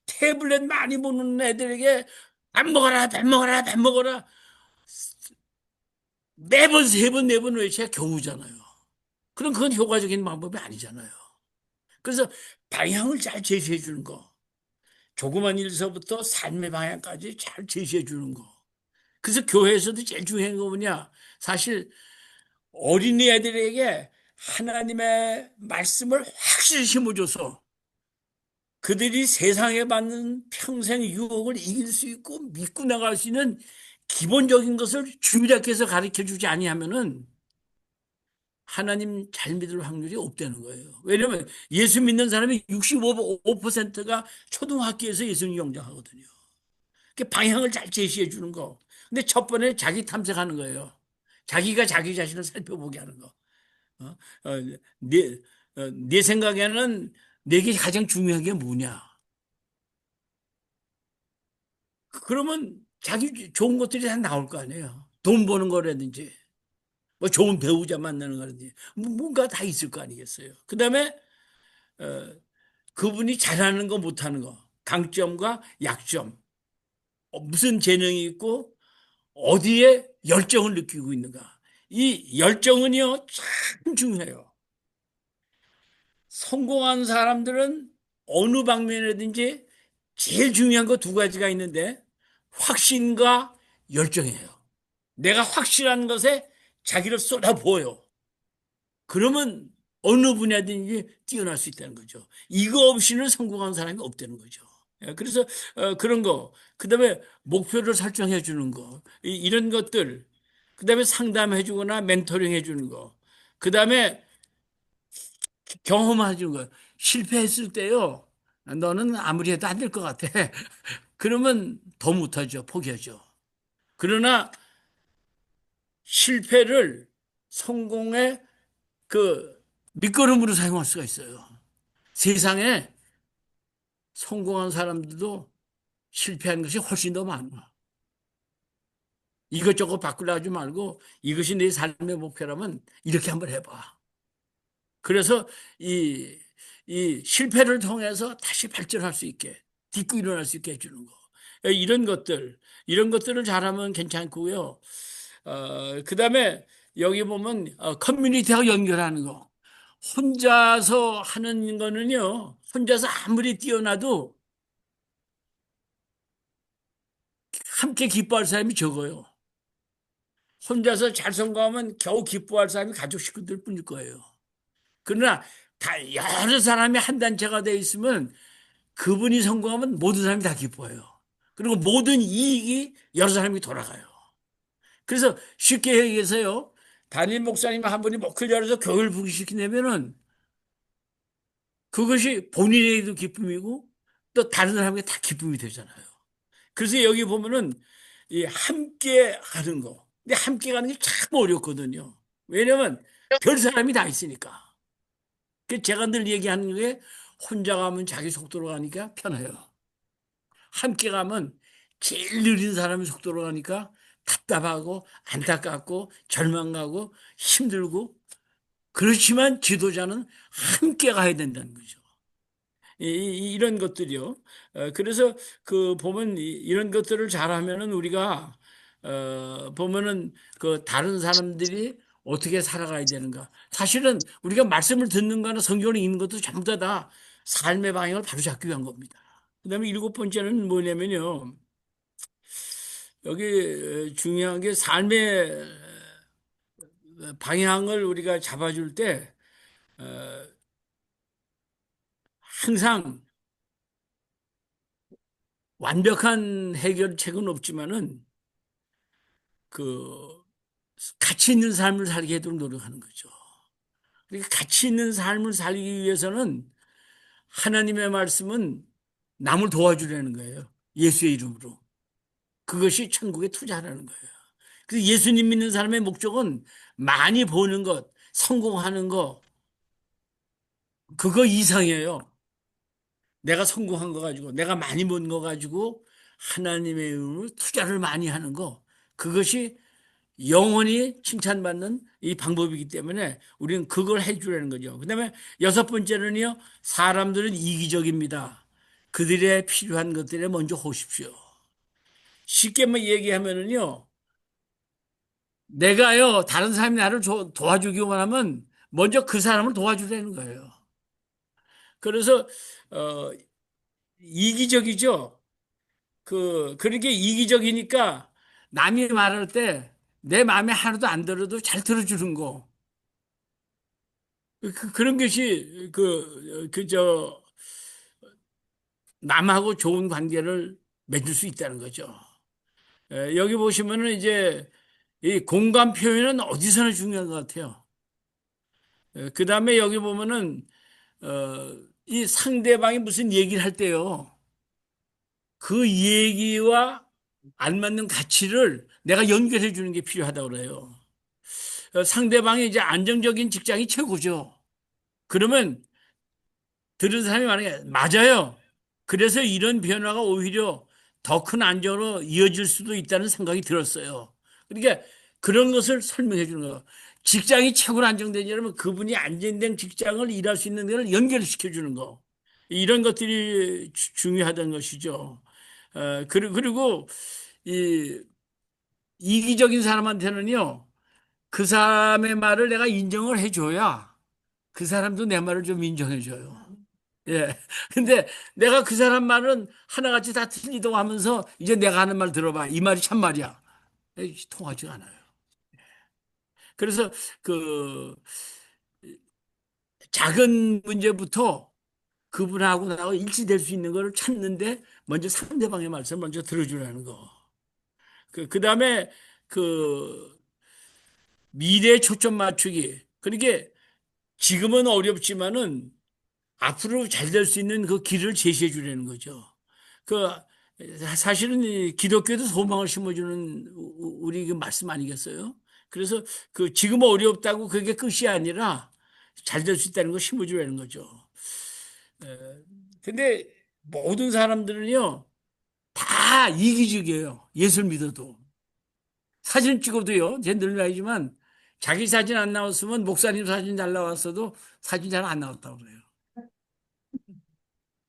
태블릿 많이 보는 애들에게 밥 먹어라, 밥 먹어라, 밥 먹어라. 매번 세 번, 네 번 외쳐야 겨우잖아요. 그럼 그건 효과적인 방법이 아니잖아요. 그래서 방향을 잘 제시해 주는 거. 조그만 일서부터 삶의 방향까지 잘 제시해 주는 거. 그래서 교회에서도 제일 중요한 거 뭐냐? 사실 어린이 애들에게 하나님의 말씀을 확실히 심어줘서 그들이 세상에 받는 평생 유혹을 이길 수 있고 믿고 나갈 수 있는 기본적인 것을 주일학교에서 가르쳐 주지 아니하면은 하나님 잘 믿을 확률이 없다는 거예요. 왜냐하면 예수 믿는 사람이 65%가 초등학교에서 예수님 영접하거든요. 그 방향을 잘 제시해 주는 거. 근데 첫 번에 자기 탐색하는 거예요. 자기가 자기 자신을 살펴보게 하는 거. 어? 어, 내, 내 생각에는 내게 가장 중요한 게 뭐냐? 그러면 자기 좋은 것들이 다 나올 거 아니에요. 돈 버는 거라든지, 뭐 좋은 배우자 만나는 거라든지, 뭔가 다 있을 거 아니겠어요. 그 다음에, 어, 그분이 잘하는 거, 못하는 거, 강점과 약점, 무슨 재능이 있고, 어디에 열정을 느끼고 있는가. 이 열정은요, 참 중요해요. 성공한 사람들은 어느 방면이든지 제일 중요한 거 두 가지가 있는데, 확신과 열정이에요. 내가 확실한 것에 자기를 쏟아부어요. 그러면 어느 분야든지 뛰어날 수 있다는 거죠. 이거 없이는 성공한 사람이 없다는 거죠. 그래서 그런 거, 그다음에 목표를 설정해 주는 거, 이런 것들, 그다음에 상담해 주거나 멘토링 해 주는 거, 그다음에 경험해 주는 거. 실패했을 때요. 너는 아무리 해도 안 될 것 같아. 그러면 더 못하죠. 포기하죠. 그러나 실패를 성공의 그 밑거름으로 사용할 수가 있어요. 세상에 성공한 사람들도 실패한 것이 훨씬 더 많아. 이것저것 바꾸려 하지 말고 이것이 내 삶의 목표라면 이렇게 한번 해봐. 그래서 이 실패를 통해서 다시 발전할 수 있게, 딛고 일어날 수 있게 해주는 거. 이런 것들을 잘하면 괜찮고요. 그 다음에 여기 보면 커뮤니티하고 연결하는 거. 혼자서 하는 거는요, 혼자서 아무리 뛰어나도 함께 기뻐할 사람이 적어요. 혼자서 잘 성공하면 겨우 기뻐할 사람이 가족 식구들 뿐일 거예요. 그러나 다 여러 사람이 한 단체가 돼 있으면 그분이 성공하면 모든 사람이 다 기뻐해요. 그리고 모든 이익이 여러 사람이 돌아가요. 그래서 쉽게 얘기해서요. 담임 목사님 한 분이 목회를 열어서 교회를 부흥시키려면은 그것이 본인에게도 기쁨이고 또 다른 사람에게 다 기쁨이 되잖아요. 그래서 여기 보면은 이 함께 가는 거. 근데 함께 가는 게 참 어렵거든요. 왜냐면 별 사람이 다 있으니까. 그 제가 늘 얘기하는 게 혼자 가면 자기 속도로 가니까 편해요. 함께 가면 제일 느린 사람이 속도로 가니까 답답하고 안타깝고 절망하고 힘들고 그렇지만 지도자는 함께 가야 된다는 거죠. 이런 것들이요. 그래서 그 보면 이런 것들을 잘하면은 우리가 보면은 그 다른 사람들이 어떻게 살아가야 되는가. 사실은 우리가 말씀을 듣는 거나 성경을 읽는 것도 전부 다 삶의 방향을 바로잡기 위한 겁니다. 그다음에 일곱 번째는 뭐냐면요. 여기 중요한 게 삶의 방향을 우리가 잡아줄 때 항상 완벽한 해결책은 없지만은 그 가치 있는 삶을 살게 하도록 노력하는 거죠. 그러니까 가치 있는 삶을 살기 위해서는 하나님의 말씀은 남을 도와주려는 거예요. 예수의 이름으로. 그것이 천국에 투자하라는 거예요. 그래서 예수님 믿는 사람의 목적은 많이 버는 것, 성공하는 것, 그거 이상이에요. 내가 성공한 거 가지고, 내가 많이 번 거 가지고 하나님의 이름으로 투자를 많이 하는 거, 그것이 영원히 칭찬받는 이 방법이기 때문에 우리는 그걸 해주라는 거죠. 그 다음에 여섯 번째는요, 사람들은 이기적입니다. 그들의 필요한 것들에 먼저 호십시오. 쉽게 얘기하면은요, 내가요, 다른 사람이 나를 도와주기만 하면 먼저 그 사람을 도와주라는 거예요. 그래서, 어, 이기적이죠. 그렇게 이기적이니까 남이 말할 때 내 마음에 하나도 안 들어도 잘 들어주는 거. 그런 것이 남하고 좋은 관계를 맺을 수 있다는 거죠. 여기 보시면은 이제 이 공감 표현은 어디서나 중요한 것 같아요. 그 다음에 여기 보면은, 이 상대방이 무슨 얘기를 할 때요. 그 얘기와 알맞는 가치를 내가 연결해 주는 게 필요하다고 그래요. 상대방이 이제 안정적인 직장이 최고죠. 그러면 들은 사람이 만약에 맞아요. 그래서 이런 변화가 오히려 더 큰 안정으로 이어질 수도 있다는 생각이 들었어요. 그러니까 그런 것을 설명해 주는 거예요. 직장이 최고로 안정되냐면 그분이 안정된 직장을 일할 수 있는 데를 연결시켜 주는 거. 이런 것들이 중요하다는 것이죠. 그리고 이 이기적인 사람한테는요, 그 사람의 말을 내가 인정을 해줘야 그 사람도 내 말을 좀 인정해줘요. 예. 근데 내가 그 사람 말은 하나같이 다 틀리다고 하면서 이제 내가 하는 말 들어봐. 이 말이 참말이야. 통하지 않아요. 그래서 그 작은 문제부터 그분하고 나하고 일치될 수 있는 걸 찾는데 먼저 상대방의 말씀을 먼저 들어주라는 거. 그다음에 그 미래에 초점 맞추기. 그러니까 지금은 어렵지만은 앞으로 잘 될 수 있는 그 길을 제시해 주려는 거죠. 그 사실은 이 기독교도 소망을 심어주는 우리 그 말씀 아니겠어요? 그래서 그 지금 어렵다고 그게 끝이 아니라 잘 될 수 있다는 거 심어주라는 거죠. 근데 모든 사람들은요 다 이기적이에요. 예수를 믿어도 사진 찍어도요. 제 늘 말이지만 자기 사진 안 나왔으면 목사님 사진 잘 나왔어도 사진 잘 안 나왔다고 그래요.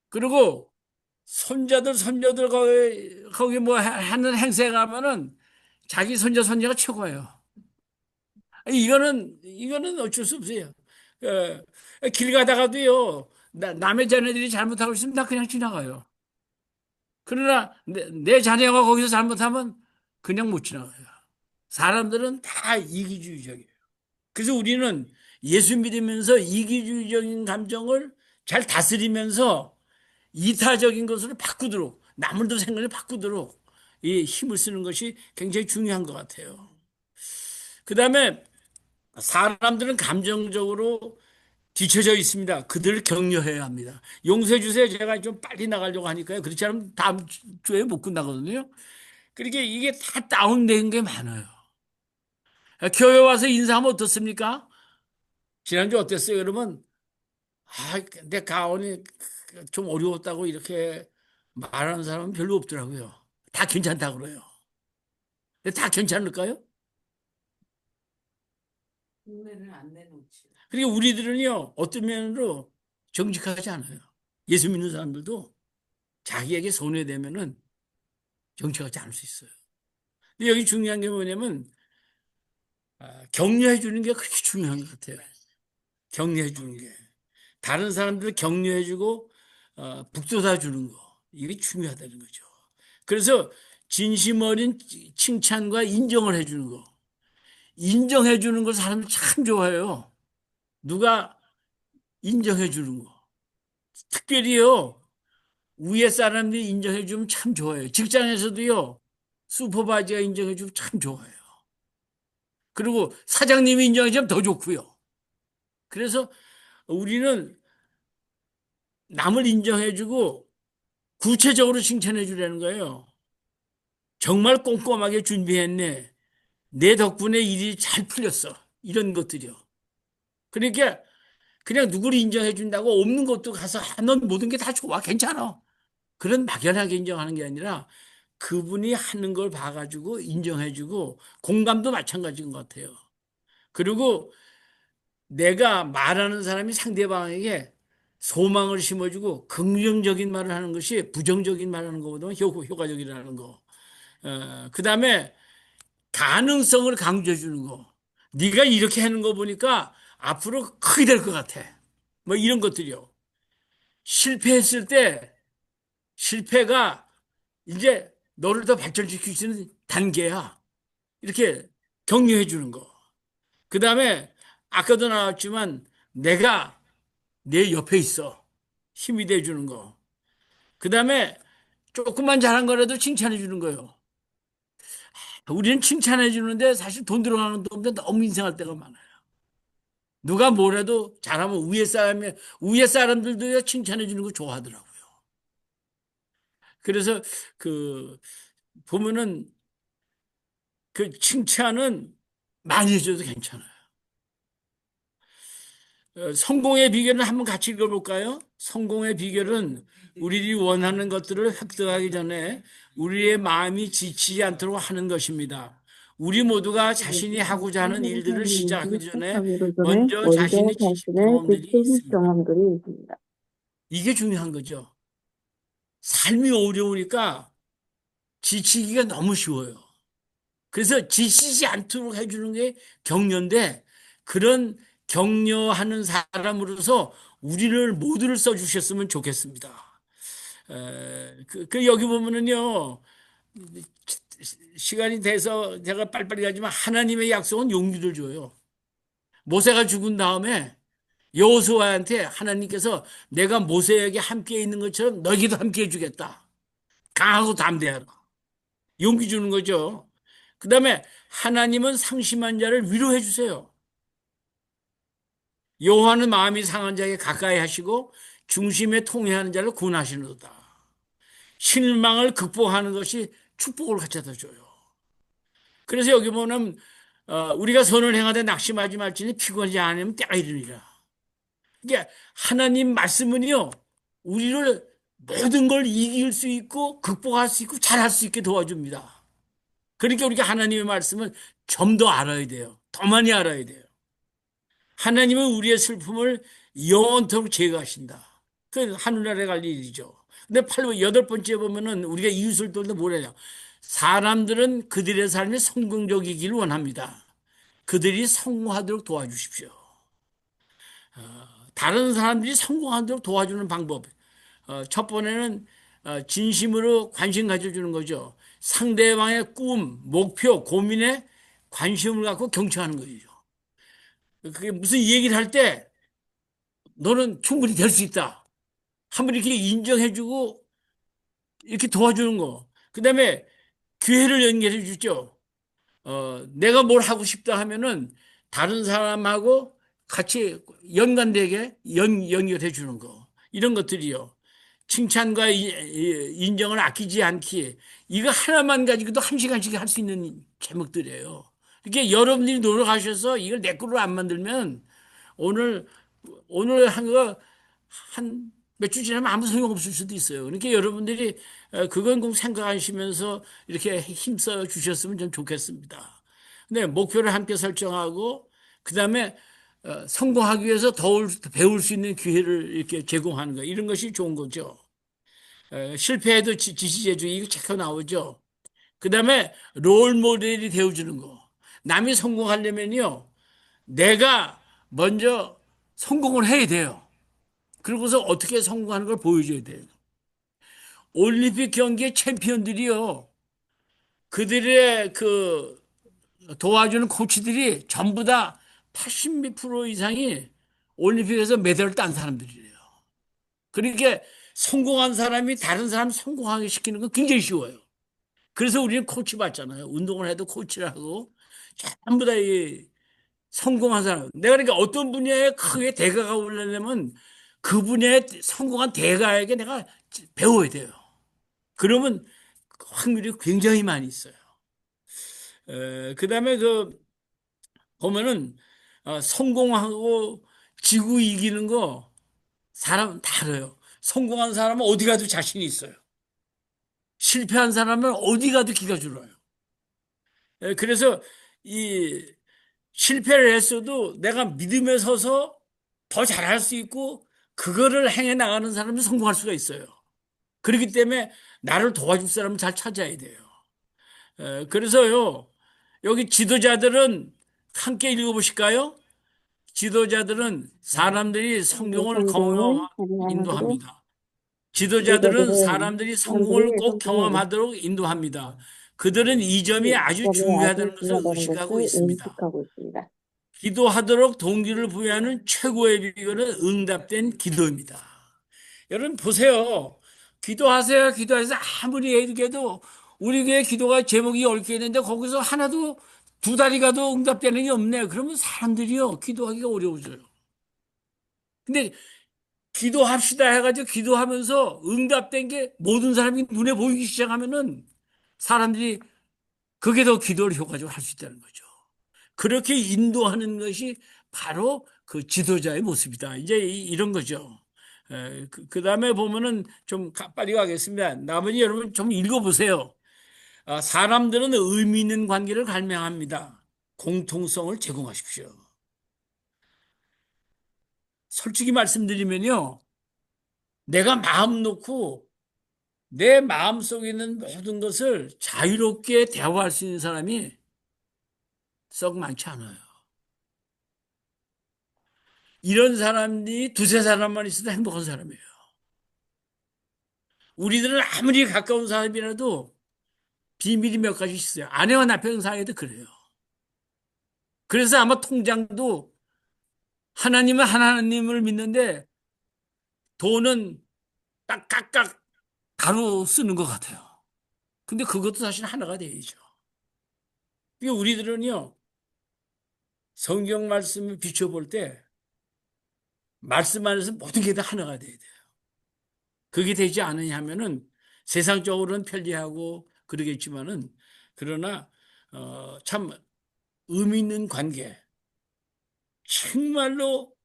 그리고 손자들 손녀들 거기 뭐 하는 행사에 가면은 자기 손자 손녀가 최고예요. 이거는 어쩔 수 없어요. 길 가다가도요 남의 자녀들이 잘못하고 있으면 나 그냥 지나가요. 그러나 내 자녀가 거기서 잘못하면 그냥 못 지나가요. 사람들은 다 이기주의적이에요. 그래서 우리는 예수 믿으면서 이기주의적인 감정을 잘 다스리면서 이타적인 것으로 바꾸도록 남들도 생각을 바꾸도록 이 힘을 쓰는 것이 굉장히 중요한 것 같아요. 그 다음에 사람들은 감정적으로 뒤처져 있습니다. 그들을 격려해야 합니다. 용서해 주세요. 제가 좀 빨리 나가려고 하니까요. 그렇지 않으면 다음 주에 못 끝나거든요. 그러니까 이게 다 다운된 게 많아요. 교회 와서 인사하면 어떻습니까? 지난주 어땠어요? 여러분? 내 가온이 좀 어려웠다고 이렇게 말하는 사람은 별로 없더라고요. 다 괜찮다고 그래요. 근데 다 괜찮을까요? 흉내를 안 내놓지. 그리고 우리들은요, 어떤 면으로 정직하지 않아요. 예수 믿는 사람들도 자기에게 손해되면은 정직하지 않을 수 있어요. 근데 여기 중요한 게 뭐냐면, 격려해 주는 게 그렇게 중요한 것 같아요. 격려해 주는 게. 다른 사람들 격려해 주고, 북돋아 주는 거. 이게 중요하다는 거죠. 그래서 진심 어린 칭찬과 인정을 해 주는 거. 인정해 주는 걸 사람들 참 좋아해요. 누가 인정해 주는 거. 특별히요. 위에 사람들이 인정해주면 참 좋아요. 직장에서도요, 슈퍼바이저가 인정해주면 참 좋아요. 그리고 사장님이 인정해주면 더 좋고요. 그래서 우리는 남을 인정해주고 구체적으로 칭찬해주라는 거예요. 정말 꼼꼼하게 준비했네. 내 덕분에 일이 잘 풀렸어. 이런 것들이요. 그러니까 그냥 누구를 인정해준다고 없는 것도 가서 넌 모든 게 다 좋아. 괜찮아. 그런 막연하게 인정하는 게 아니라 그분이 하는 걸 봐가지고 인정해주고 공감도 마찬가지인 것 같아요. 그리고 내가 말하는 사람이 상대방에게 소망을 심어주고 긍정적인 말을 하는 것이 부정적인 말을 하는 것보다 효과적이라는 거. 그 다음에 가능성을 강조해 주는 거. 네가 이렇게 하는 거 보니까 앞으로 크게 될 것 같아. 뭐 이런 것들이요. 실패했을 때 실패가 이제 너를 더 발전시킬 수 있는 단계야. 이렇게 격려해 주는 거. 그 다음에 아까도 나왔지만 내가 내 옆에 있어. 힘이 돼 주는 거. 그 다음에 조금만 잘한 거라도 칭찬해 주는 거예요. 우리는 칭찬해 주는데 사실 돈 들어가는 돈인데 너무 인상할 때가 많아요. 누가 뭐래도 잘하면 위에 사람들도 칭찬해 주는 거 좋아하더라고요. 그래서 그 보면은 그 칭찬은 많이 해줘도 괜찮아요. 성공의 비결은 한번 같이 읽어볼까요? 성공의 비결은 우리들이 원하는 것들을 획득하기 전에 우리의 마음이 지치지 않도록 하는 것입니다. 우리 모두가 자신이 하고자 하는 일들을 시작하기 전에 먼저 자신이 지친 경험들이 있습니다. 있습니다. 이게 중요한 거죠. 삶이 어려우니까 지치기가 너무 쉬워요. 그래서 지치지 않도록 해주는 게 격려인데 그런 격려하는 사람으로서 우리를 모두를 써주셨으면 좋겠습니다. 여기 보면은요, 시간이 돼서 제가 빨리빨리 가지만 하나님의 약속은 용기를 줘요. 모세가 죽은 다음에 여호수아한테 하나님께서 내가 모세에게 함께 있는 것처럼 너에게도 함께 해주겠다. 강하고 담대하라. 용기 주는 거죠. 그 다음에 하나님은 상심한 자를 위로해 주세요. 여호와는 마음이 상한 자에게 가까이 하시고 중심에 통회하는 자를 구원하시는도다. 실망을 극복하는 것이 축복을 가져다 줘요. 그래서 여기 보면 우리가 선을 행하되 낙심하지 말지니 피곤하지 않으면 때가 이르리라. 그러니까 하나님 말씀은요. 우리를 모든 걸 이길 수 있고 극복할 수 있고 잘할 수 있게 도와줍니다. 그러니까 우리가 하나님의 말씀을 좀 더 알아야 돼요. 더 많이 알아야 돼요. 하나님은 우리의 슬픔을 영원토록 제거하신다. 그 하늘나라에 갈 일이죠. 근데 여덟 번째 보면은 우리가 이웃을 돕는 뭐래요? 사람들은 그들의 삶이 성공적이기를 원합니다. 그들이 성공하도록 도와주십시오. 다른 사람들이 성공하도록 도와주는 방법. 첫 번에는 진심으로 관심 가져주는 거죠. 상대방의 꿈, 목표, 고민에 관심을 갖고 경청하는 거죠. 그게 무슨 얘기를 할 때 너는 충분히 될 수 있다. 한번 이렇게 인정해주고 이렇게 도와주는 거. 그 다음에 기회를 연결해 주죠. 내가 뭘 하고 싶다 하면은 다른 사람하고 같이 연관되게 연결해 주는 거. 이런 것들이요. 칭찬과 인정을 아끼지 않기. 이거 하나만 가지고도 한 시간씩 할 수 있는 제목들이에요. 이렇게 여러분들이 노력하셔서 이걸 내 걸로 안 만들면 오늘 한 거 한 몇 주 지나면 아무 소용 없을 수도 있어요. 그러니까 여러분들이 그건 꼭 생각하시면서 이렇게 힘써 주셨으면 좀 좋겠습니다. 근데 목표를 함께 설정하고 그다음에 성공하기 위해서 더 배울 수 있는 기회를 이렇게 제공하는 거 이런 것이 좋은 거죠. 실패해도 지시제주 이거 체크 나오죠. 그다음에 롤 모델이 되어주는 거. 남이 성공하려면요, 내가 먼저 성공을 해야 돼요. 그러고서 어떻게 성공하는 걸 보여줘야 돼요. 올림픽 경기의 챔피언들이요, 그들의 그 도와주는 코치들이 전부 다 80% 이상이 올림픽에서 메달을 딴 사람들이에요. 그러니까 성공한 사람이 다른 사람 성공하게 시키는 건 굉장히 쉬워요. 그래서 우리는 코치 받잖아요. 운동을 해도 코치를 하고 전부 다 성공한 사람. 내가 그러니까 어떤 분야에 크게 대가가 오려면 그 분야에 성공한 대가에게 내가 배워야 돼요. 그러면 확률이 굉장히 많이 있어요. 그 다음에 보면은, 성공하고 지구 이기는 거 사람 다르요. 성공한 사람은 어디 가도 자신이 있어요. 실패한 사람은 어디 가도 기가 죽어요. 그래서 이 실패를 했어도 내가 믿음에 서서 더 잘할 수 있고 그거를 행해 나가는 사람이 성공할 수가 있어요. 그렇기 때문에 나를 도와줄 사람을 잘 찾아야 돼요. 그래서요, 여기 지도자들은 함께 읽어보실까요? 지도자들은 사람들이 성공을 성공을 경험하도록 인도합니다. 지도자들은 지도자들은 사람들이 성공을 사람들이 꼭 성공을 경험하도록 인도합니다. 그들은 이 점이 아주 점에 아주 중요하다는 것을 중요하다는 의식하고 것을 있습니다. 인식하고 있습니다. 기도하도록 동기를 부여하는 최고의 비결은 응답된 기도입니다. 여러분 보세요. 기도하세요. 기도해서 아무리 얘기해도 우리 교회 기도가 제목이 10개 있는데 거기서 하나도 두 다리 가도 응답되는 게 없네. 그러면 사람들이요. 기도하기가 어려워져요. 근데 기도합시다 해가지고 기도하면서 응답된 게 모든 사람이 눈에 보이기 시작하면은 사람들이 그게 더 기도를 효과적으로 할 수 있다는 거죠. 그렇게 인도하는 것이 바로 그 지도자의 모습이다. 이제 이런 거죠. 그다음에 보면은 좀 빨리 가겠습니다. 나머지 여러분 좀 읽어보세요. 사람들은 의미 있는 관계를 갈망합니다. 공통성을 제공하십시오. 솔직히 말씀드리면요. 내가 마음 놓고 내 마음 속에 있는 모든 것을 자유롭게 대화할 수 있는 사람이 썩 많지 않아요. 이런 사람이 두세 사람만 있어도 행복한 사람이에요. 우리들은 아무리 가까운 사람이라도 비밀이 몇 가지 있어요. 아내와 남편 사이에도 그래요. 그래서 아마 통장도 하나님은 하나님을 믿는데 돈은 딱 각각 바로 쓰는 것 같아요. 근데 그것도 사실 하나가 돼야죠. 그러니까 우리들은요, 성경 말씀을 비춰볼 때 말씀 안에서 모든 게 다 하나가 돼야 돼요. 그게 되지 않으냐 하면은 세상적으로는 편리하고 그러겠지만은 그러나 참 의미 있는 관계, 정말로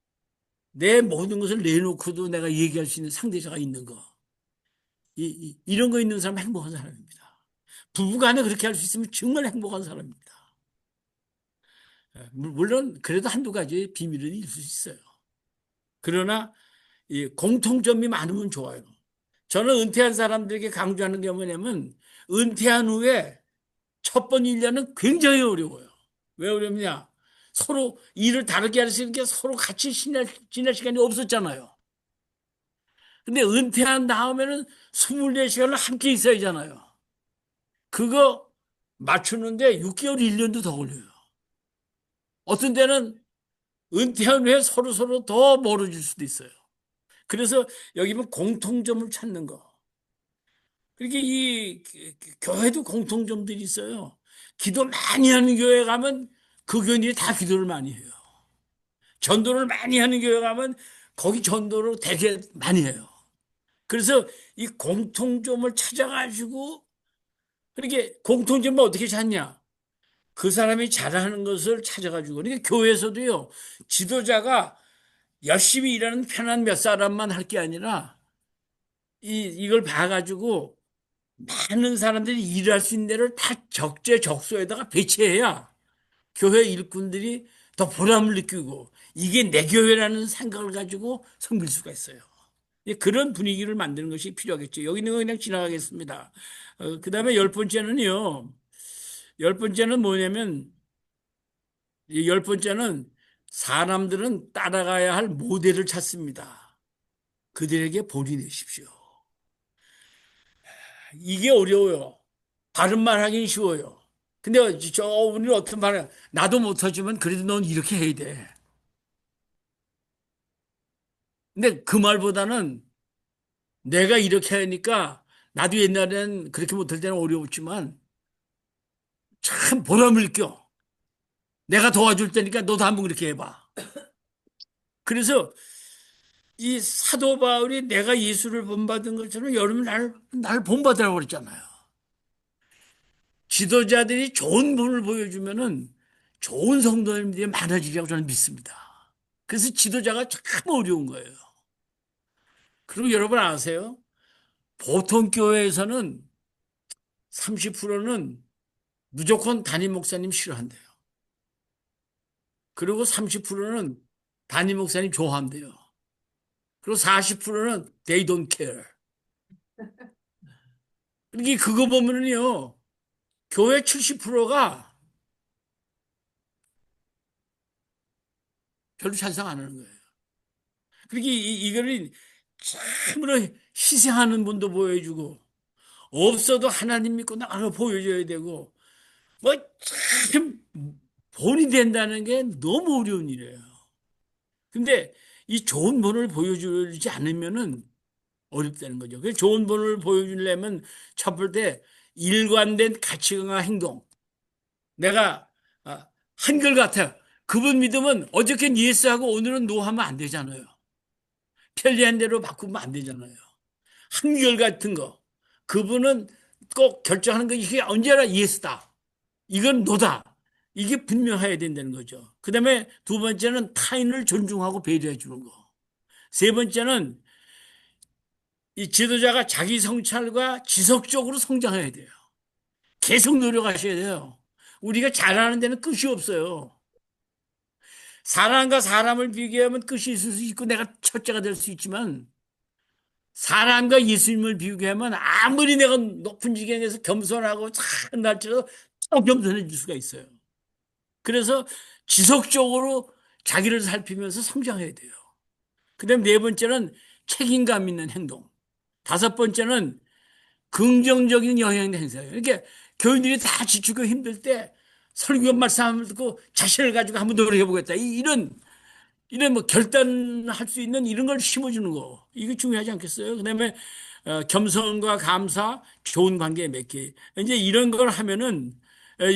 내 모든 것을 내놓고도 내가 얘기할 수 있는 상대자가 있는 거. 이런 거 있는 사람은 행복한 사람입니다. 부부간에 그렇게 할 수 있으면 정말 행복한 사람입니다. 물론 그래도 한두 가지 비밀은 있을 수 있어요. 그러나 이 공통점이 많으면 좋아요. 저는 은퇴한 사람들에게 강조하는 게 뭐냐면 은퇴한 후에 첫 번 1년은 굉장히 어려워요. 왜 어렵냐? 서로 일을 다르게 할 수 있는 게 서로 같이 지낼 시간이 없었잖아요. 근데 은퇴한 다음에는 24시간을 함께 있어야 하잖아요. 그거 맞추는데 6개월, 1년도 더 걸려요. 어떤 때는 은퇴한 후에 서로 더 멀어질 수도 있어요. 그래서 여기 보면 공통점을 찾는 거. 그렇게 교회도 공통점들이 있어요. 기도 많이 하는 교회 가면 그 교인들이 다 기도를 많이 해요. 전도를 많이 하는 교회 가면 거기 전도를 되게 많이 해요. 그래서 이 공통점을 찾아가지고 그렇게 공통점을 어떻게 찾냐? 그 사람이 잘하는 것을 찾아가지고 그러니까 교회에서도요 지도자가 열심히 일하는 편한 몇 사람만 할 게 아니라 이걸 봐가지고 많은 사람들이 일할 수 있는 데를 다 적재적소에다가 배치해야 교회 일꾼들이 더 보람을 느끼고 이게 내 교회라는 생각을 가지고 섬길 수가 있어요. 그런 분위기를 만드는 것이 필요하겠죠. 여기 있는 거 그냥 지나가겠습니다. 그 다음에 열 번째는요. 열 번째는 뭐냐면 열 번째는 사람들은 따라가야 할 모델을 찾습니다. 그들에게 본인내십시오. 이게 어려워요. 바른 말 하긴 쉬워요. 근데 우리는 어떤 말을 나도 못하지만 그래도 넌 이렇게 해야 돼. 근데 그 말보다는 내가 이렇게 하니까 나도 옛날엔 그렇게 못할 때는 어려웠지만 참 보람을 느껴. 내가 도와줄 테니까 너도 한번 그렇게 해봐. 그래서 이 사도 바울이 내가 예수를 본받은 것처럼 여러분 날 본받으라고 그랬잖아요. 지도자들이 좋은 분을 보여주면은 좋은 성도님들이 많아지리라고 저는 믿습니다. 그래서 지도자가 참 어려운 거예요. 그리고 여러분 아세요? 보통 교회에서는 30%는 무조건 담임 목사님 싫어한대요. 그리고 30%는 담임 목사님 좋아한대요. 그리고 40%는 they don't care. 이게 그거 보면은요, 교회 70%가 별로 찬성 안 하는 거예요. 그러니까 이거를 참으로 희생하는 분도 보여주고, 없어도 하나님 믿고 나가 보여줘야 되고, 뭐 참 본이 된다는 게 너무 어려운 일이에요. 근데 이 좋은 본을 보여주지 않으면은 어렵다는 거죠. 그 좋은 본을 보여주려면 첫 번째 일관된 가치관과 행동. 내가 한결같아요. 그분 믿으면 어저께는 예스하고 오늘은 노 하면 안 되잖아요. 편리한 대로 바꾸면 안 되잖아요. 한결같은 거. 그분은 꼭 결정하는 거 이게 언제나 예스다. 이건 노다. 이게 분명해야 된다는 거죠. 그 다음에 두 번째는 타인을 존중하고 배려해 주는 거. 세 번째는 이 지도자가 자기 성찰과 지속적으로 성장해야 돼요. 계속 노력하셔야 돼요. 우리가 잘하는 데는 끝이 없어요. 사람과 사람을 비교하면 끝이 있을 수 있고 내가 첫째가 될 수 있지만 사람과 예수님을 비교하면 아무리 내가 높은 지경에서 겸손하고 착한 날짜도 더 겸손해질 수가 있어요. 그래서 지속적으로 자기를 살피면서 성장해야 돼요. 그 다음에 네 번째는 책임감 있는 행동. 다섯 번째는 긍정적인 영향력 행사예요. 그러니까 교인들이 다 지치고 힘들 때 설교 말씀을 듣고 자신을 가지고 한번 노력해보겠다. 이런 뭐 결단할 수 있는 이런 걸 심어주는 거. 이게 중요하지 않겠어요? 그 다음에 겸손과 감사, 좋은 관계에 맺기. 이제 이런 걸 하면은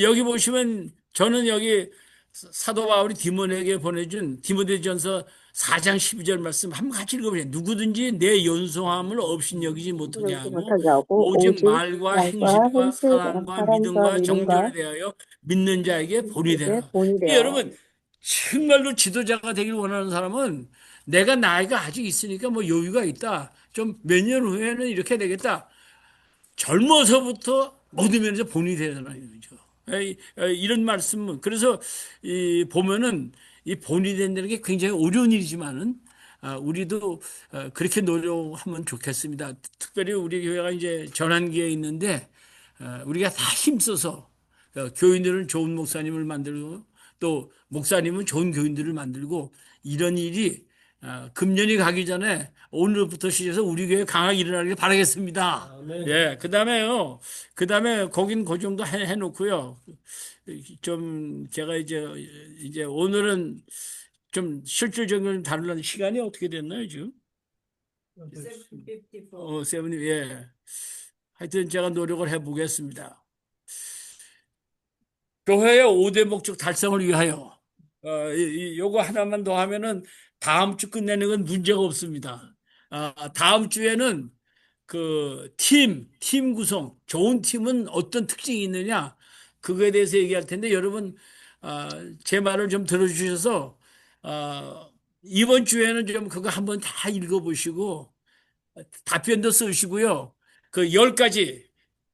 여기 보시면 저는 여기 사도 바울이 디모데에게 보내준 디모데전서 4장 12절 말씀 한번 같이 읽어보세요. 누구든지 내 연소함을 없인 여기지 못하게 그러지 하고 못하게 하고 오직 오직 말과 말과 행실과 사랑과 사랑과 믿음과 정결에 믿음과 대하여 믿는 자에게 본이 이게 되라. 본이 되어 여러분 정말로 지도자가 되길 원하는 사람은 내가 나이가 아직 있으니까 뭐 여유가 있다. 좀 몇 년 후에는 이렇게 되겠다. 젊어서부터 모든 면에서 본이 되라는 거죠. 이런 말씀은 그래서 보면은 이 본이 된다는 게 굉장히 어려운 일이지만은 우리도 그렇게 노력하면 좋겠습니다. 특별히 우리 교회가 이제 전환기에 있는데 우리가 다 힘써서 교인들은 좋은 목사님을 만들고 또 목사님은 좋은 교인들을 만들고 이런 일이 금년이 가기 전에 오늘부터 시작해서 우리 교회 강하게 일어나길 바라겠습니다. 예, 그 다음에 거긴 그 정도 해놓고요. 좀 제가 이제 오늘은 좀 실질적인 다루는 시간이 어떻게 됐나요, 지금? 7:54. 세븐님, 예. 하여튼 제가 노력을 해보겠습니다. 교회의 5대 목적 달성을 위하여, 요거 하나만 더 하면은 다음 주 끝내는 건 문제가 없습니다. 다음 주에는 팀 구성, 좋은 팀은 어떤 특징이 있느냐, 그거에 대해서 얘기할 텐데, 여러분, 제 말을 좀 들어주셔서, 이번 주에는 좀 그거 한번 다 읽어보시고, 답변도 쓰시고요. 그 10가지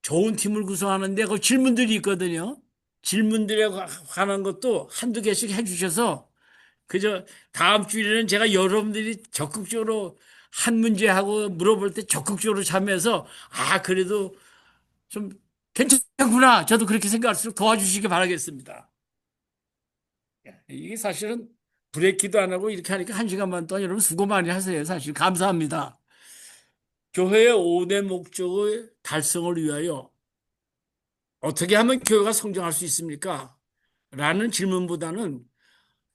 좋은 팀을 구성하는데 그 질문들이 있거든요. 질문들에 관한 것도 한두 개씩 해주셔서 그저 다음 주에는 제가 여러분들이 적극적으로 한 문제하고 물어볼 때 적극적으로 참여해서 그래도 좀 괜찮구나. 저도 그렇게 생각할수록 도와주시기 바라겠습니다. 이게 사실은 브레이크도 안 하고 이렇게 하니까 1시간만 동안 여러분 수고 많이 하세요. 사실 감사합니다. 교회의 5대 목적의 달성을 위하여 어떻게 하면 교회가 성장할 수 있습니까? 라는 질문보다는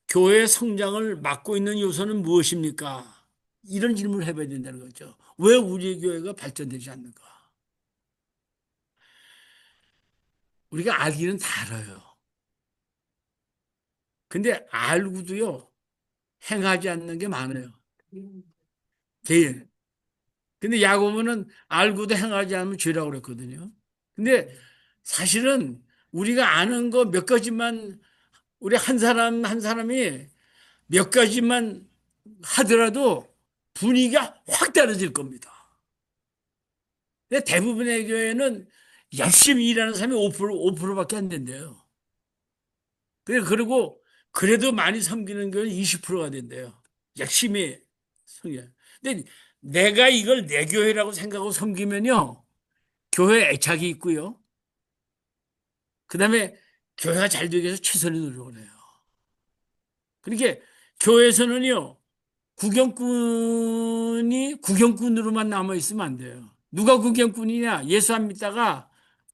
교회의 성장을 막고 있는 요소는 무엇입니까? 이런 질문을 해봐야 된다는 거죠. 왜 우리 교회가 발전되지 않는가? 우리가 알기는 다 알아요. 근데 알고도요, 행하지 않는 게 많아요. 제일. 근데 야고보는 알고도 행하지 않으면 죄라고 그랬거든요. 근데 사실은 우리가 아는 거 몇 가지만, 우리 한 사람 한 사람이 몇 가지만 하더라도 분위기가 확 달라질 겁니다. 근데 대부분의 교회는 열심히 일하는 사람이 5%밖에 안 된대요. 그리고 그래도 많이 섬기는 교회는 20%가 된대요. 열심히 섬겨. 근데 내가 이걸 내 교회라고 생각하고 섬기면요. 교회에 애착이 있고요. 그다음에 교회가 잘 되기 위해서 최선의 노력을 해요. 그러니까 교회에서는요. 구경꾼으로만 남아 있으면 안 돼요. 누가 구경꾼이냐? 예수 안 믿다가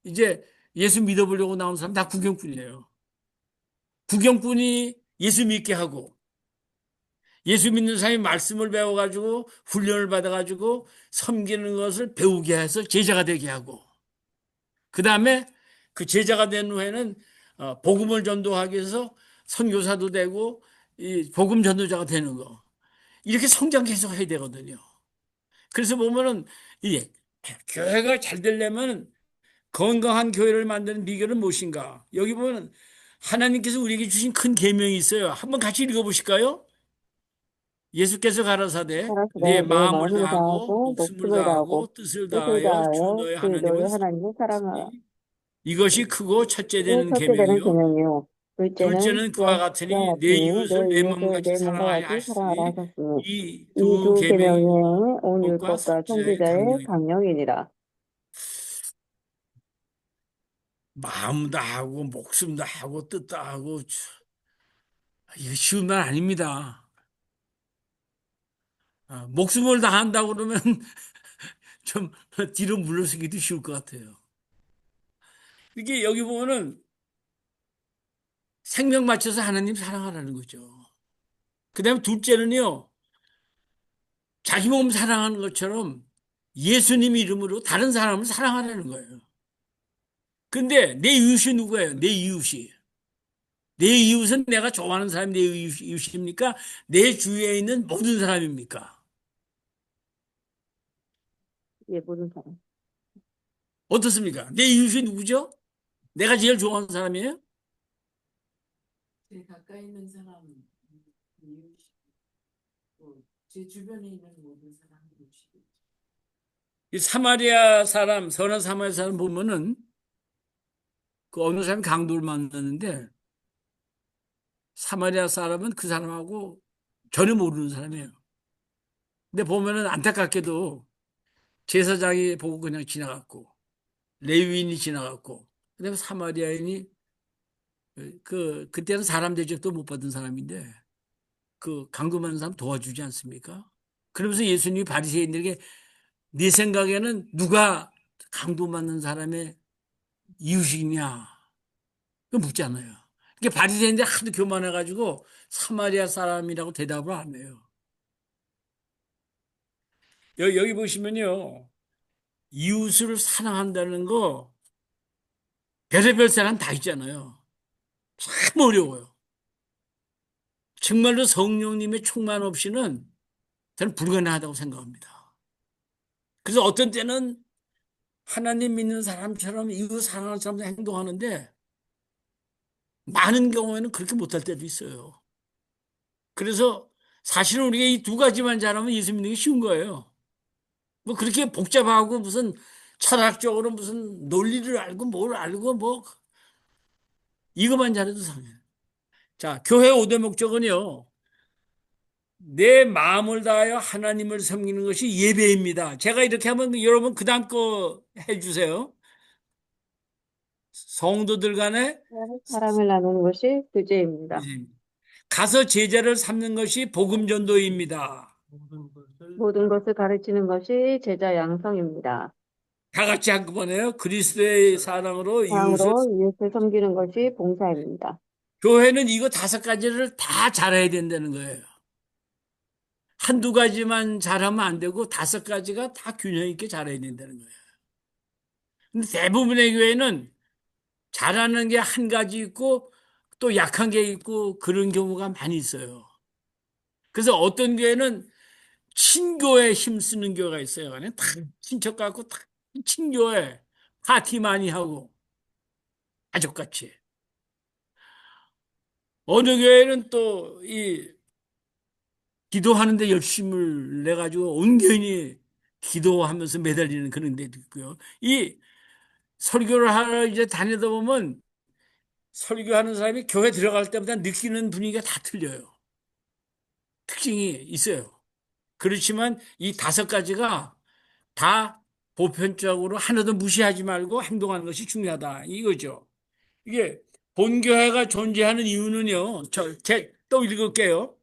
이제 예수 믿어보려고 나온 사람 다 구경꾼이에요. 구경꾼이 예수 믿게 하고 예수 믿는 사람이 말씀을 배워가지고 훈련을 받아가지고 섬기는 것을 배우게 해서 제자가 되게 하고 그 다음에 그 제자가 된 후에는 복음을 전도하기 위해서 선교사도 되고 이 복음 전도자가 되는 거 이렇게 성장 계속 해야 되거든요. 그래서 보면은 이 교회가 잘 되려면 건강한 교회를 만드는 비결은 무엇인가? 여기 보면 하나님께서 우리에게 주신 큰 계명이 있어요. 한번 같이 읽어보실까요? 예수께서 가라사대 내 가라사대 내 마음을 마음을 다하고 다하고 목숨을 목숨을 다하고 다하고 뜻을 뜻을 다하여 주 다하여 너의 주 하나님을 너의 하나님을 사랑하라. 사랑하니 이것이 크고 첫째 이게 되는 첫째 되는 계명이요. 계명이요. 둘째는 둘째는 그와 그와 같으니 내 같으니 내 이웃을 내 이웃을 몸같이 내 몸과 사랑하여 같이 사랑하라 하시니 하셨으니 이 이 두 두 계명이 계명이 온 율법과 율법과 선지자의 선지자의 강령이다. 강령이니라. 마음 다하고 목숨 다하고 뜻 다하고 이거 쉬운 말 아닙니다. 목숨을 다한다고 그러면 좀 뒤로 물러서기도 쉬울 것 같아요. 이게 여기 보면은 생명 맞춰서 하나님 사랑하라는 거죠. 그 다음에 둘째는요, 자기 몸 사랑하는 것처럼 예수님 이름으로 다른 사람을 사랑하라는 거예요. 근데 내 이웃이 누구예요? 내 이웃이. 내 이웃은 내가 좋아하는 사람이 내 이웃입니까? 내 주위에 있는 모든 사람입니까? 예, 모든 사람. 어떻습니까? 내 이웃이 누구죠? 내가 제일 좋아하는 사람이에요? 제일 가까이 있는 사람, 이웃이고, 제 주변에 있는 모든 사람 이웃이고. 이 사마리아 사람, 선한 사마리아 사람 보면은 그 어느 사람이 강도를 만났는데 사마리아 사람은 그 사람하고 전혀 모르는 사람이에요. 근데 보면은 안타깝게도 제사장이 보고 그냥 지나갔고 레위인이 지나갔고 그다음에 사마리아인이 그때는 사람 대접도 못 받은 사람인데 그 강도 많은 사람 도와주지 않습니까? 그러면서 예수님이 바리새인들에게 네 생각에는 누가 강도 맞는 사람의 이웃이냐? 그 묻잖아요. 이게 바리새인들 하도 교만해가지고 사마리아 사람이라고 대답을 안 해요. 여기 보시면요. 이웃을 사랑한다는 거 별의별 사람 다 있잖아요. 참 어려워요. 정말로 성령님의 충만 없이는 저는 불가능하다고 생각합니다. 그래서 어떤 때는 하나님 믿는 사람처럼 이웃 사랑하는 사람도 행동하는데 많은 경우에는 그렇게 못할 때도 있어요. 그래서 사실은 우리가 이 두 가지만 잘하면 예수 믿는 게 쉬운 거예요. 뭐 그렇게 복잡하고 무슨 철학적으로 무슨 논리를 알고 뭘 알고 뭐 이것만 잘해도 상해. 자, 교회 5대 목적은요. 내 마음을 다하여 하나님을 섬기는 것이 예배입니다. 제가 이렇게 하면 여러분 그 다음 거 해주세요. 성도들 간에 사랑을 나누는 것이 둘째입니다. 가서 제자를 삼는 것이 복음 전도입니다. 모든 것을 가르치는 것이 제자 양성입니다. 다 같이 한꺼번에요. 그리스도의 사랑으로 이웃을 사랑으로 이웃을 섬기는 것이 봉사입니다. 교회는 이거 다섯 가지를 다 잘해야 된다는 거예요. 한두 가지만 잘하면 안 되고 다섯 가지가 다 균형 있게 잘해야 된다는 거예요. 근데 대부분의 교회는 잘하는 게 한 가지 있고 또 약한 게 있고 그런 경우가 많이 있어요. 그래서 어떤 교회는 친교에 힘쓰는 교회가 있어요. 그냥 다 친척 갖고 다 친교에 파티 많이 하고 가족같이. 어느 교회는 또 이 기도하는데 열심을 내 가지고 온전히 기도하면서 매달리는 그런 데도 있고요. 이 설교를 하러 이제 다니다 보면 설교하는 사람이 교회 들어갈 때마다 느끼는 분위기가 다 틀려요. 특징이 있어요. 그렇지만 이 다섯 가지가 다 보편적으로 하나도 무시하지 말고 행동하는 것이 중요하다. 이거죠. 이게 본교회가 존재하는 이유는요. 또 읽을게요.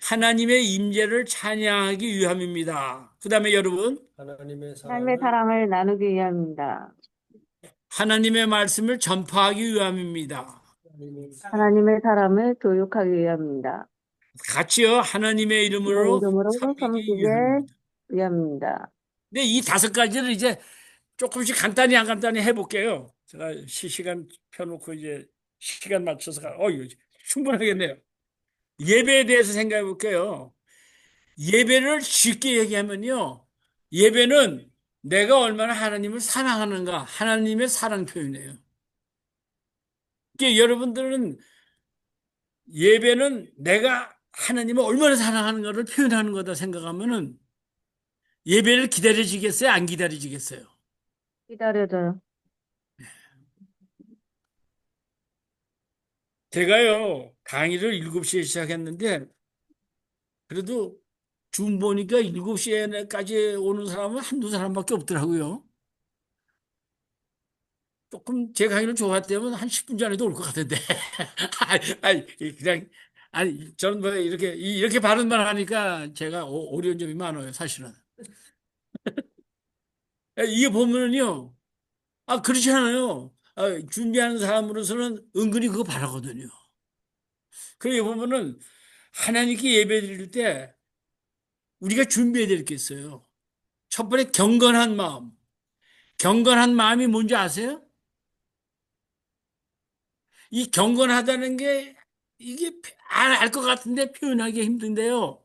하나님의 임재를 찬양하기 위함입니다. 그 다음에 여러분, 하나님의 사랑을 나누기 위함입니다. 하나님의 말씀을 전파하기 위함입니다. 하나님의 사람을 교육하기 위함입니다. 같이요. 하나님의 내 이름으로 이름으로 섬기기 섬기게 위함입니다. 위함입니다. 근데 이 다섯 가지를 이제 조금씩 간단히 안 간단히 해볼게요. 제가 시간 펴놓고 이제 시간 맞춰서 이거 충분하겠네요. 예배에 대해서 생각해 볼게요. 예배를 쉽게 얘기하면요. 예배는 내가 얼마나 하나님을 사랑하는가, 하나님의 사랑 표현이에요. 여러분들은 예배는 내가 하나님을 얼마나 사랑하는가를 표현하는 거다 생각하면은 예배를 기다려지겠어요? 안 기다려지겠어요? 기다려줘요. 제가요, 강의를 7시에 시작했는데, 그래도 줌 보니까 7시에까지 오는 사람은 한두 사람밖에 없더라고요. 조금 제 강의를 좋아했다면 한 10분 전에도 올 것 같은데. 그냥, 저는 뭐 이렇게 바른 말 하니까 제가 어려운 점이 많아요, 사실은. 이게 보면은요, 그렇지 않아요. 준비하는 사람으로서는 은근히 그거 바라거든요. 그러게 보면은 하나님께 예배 드릴 때 우리가 준비해야 될 게 있어요. 첫 번째 경건한 마음. 경건한 마음이 뭔지 아세요? 이 경건하다는 게 이게 알 것 같은데 표현하기 힘든데요.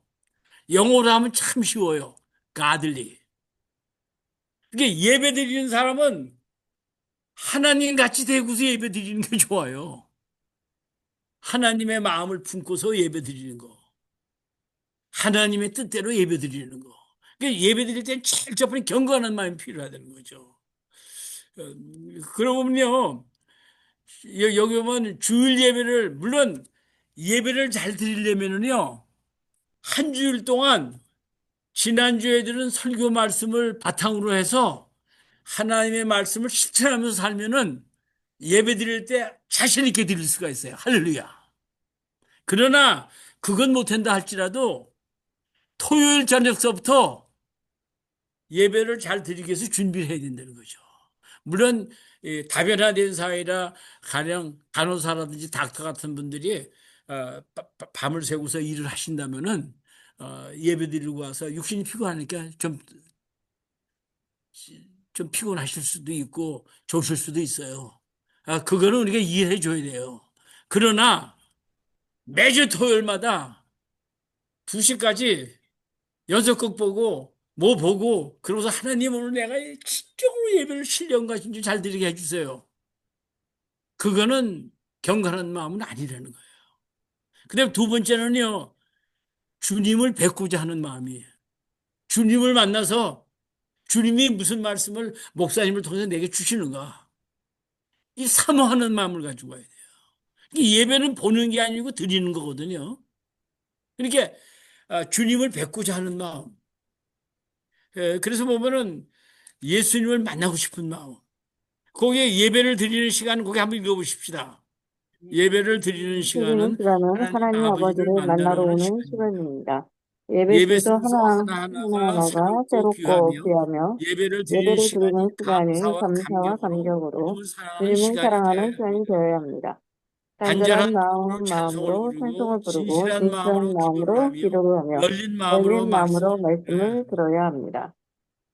영어로 하면 참 쉬워요. 가들리. 이게 예배 드리는 사람은 하나님 같이 대구서 예배 드리는 게 좋아요. 하나님의 마음을 품고서 예배 드리는 거. 하나님의 뜻대로 예배 드리는 거. 그러니까 예배 드릴 때는 제일 첫 번째 경건한 마음이 필요하다는 거죠. 그러면요, 여기 보면 주일 예배를, 물론 예배를 잘 드리려면은요, 한 주일 동안 지난주에 들은 설교 말씀을 바탕으로 해서 하나님의 말씀을 실천하면서 살면은 예배 드릴 때 자신 있게 드릴 수가 있어요. 할렐루야. 그러나 그건 못한다 할지라도 토요일 저녁서부터 예배를 잘 드리기 위해서 준비를 해야 된다는 거죠. 물론 다변화된 사회라 가령 간호사라든지 닥터 같은 분들이 밤을 새고서 일을 하신다면은 예배 드리고 와서 육신이 피곤하니까 좀 피곤하실 수도 있고 좋으실 수도 있어요. 그거는 우리가 이해해 줘야 돼요. 그러나 매주 토요일마다 2시까지 연속극 보고 뭐 보고 그러고서 하나님 오늘 내가 진정으로 예배를 신령과 진주 잘 드리게 해주세요. 그거는 경건한 마음은 아니라는 거예요. 그다음 두 번째는요. 주님을 뵙고자 하는 마음이에요. 주님을 만나서 주님이 무슨 말씀을 목사님을 통해서 내게 주시는가. 이 사모하는 마음을 가지고 와야 돼요. 예배는 보는 게 아니고 드리는 거거든요. 그러니까 주님을 뵙고자 하는 마음. 그래서 보면은 예수님을 만나고 싶은 마음. 거기에 예배를 드리는 시간 거기 한번 읽어보십시다. 예배를 드리는 드리는 시간은 시간은 하나님 하나님 아버지를 아버지를 만나러 만나러 오는 오는 시간입니다. 시간입니다. 예배 예배 순서 순서 하나하나가 하나하나가 새롭고 새롭고 귀하며 귀하며 예배를 드리는 예배를 시간이 드리는 시간이 감사와 감사와 감격으로 감격으로 주님을 사랑하는 주님을 시간이 되어야 사랑하는 시간이 합니다. 되어야 합니다. 간절한 마음으로 찬송을 마음으로 부르고 찬송을 부르고 진실한 진실한 마음으로 기도를 마음으로 하며 기도를 하며 열린 마음으로 열린 마음으로 말씀을 말씀을 들어야 합니다.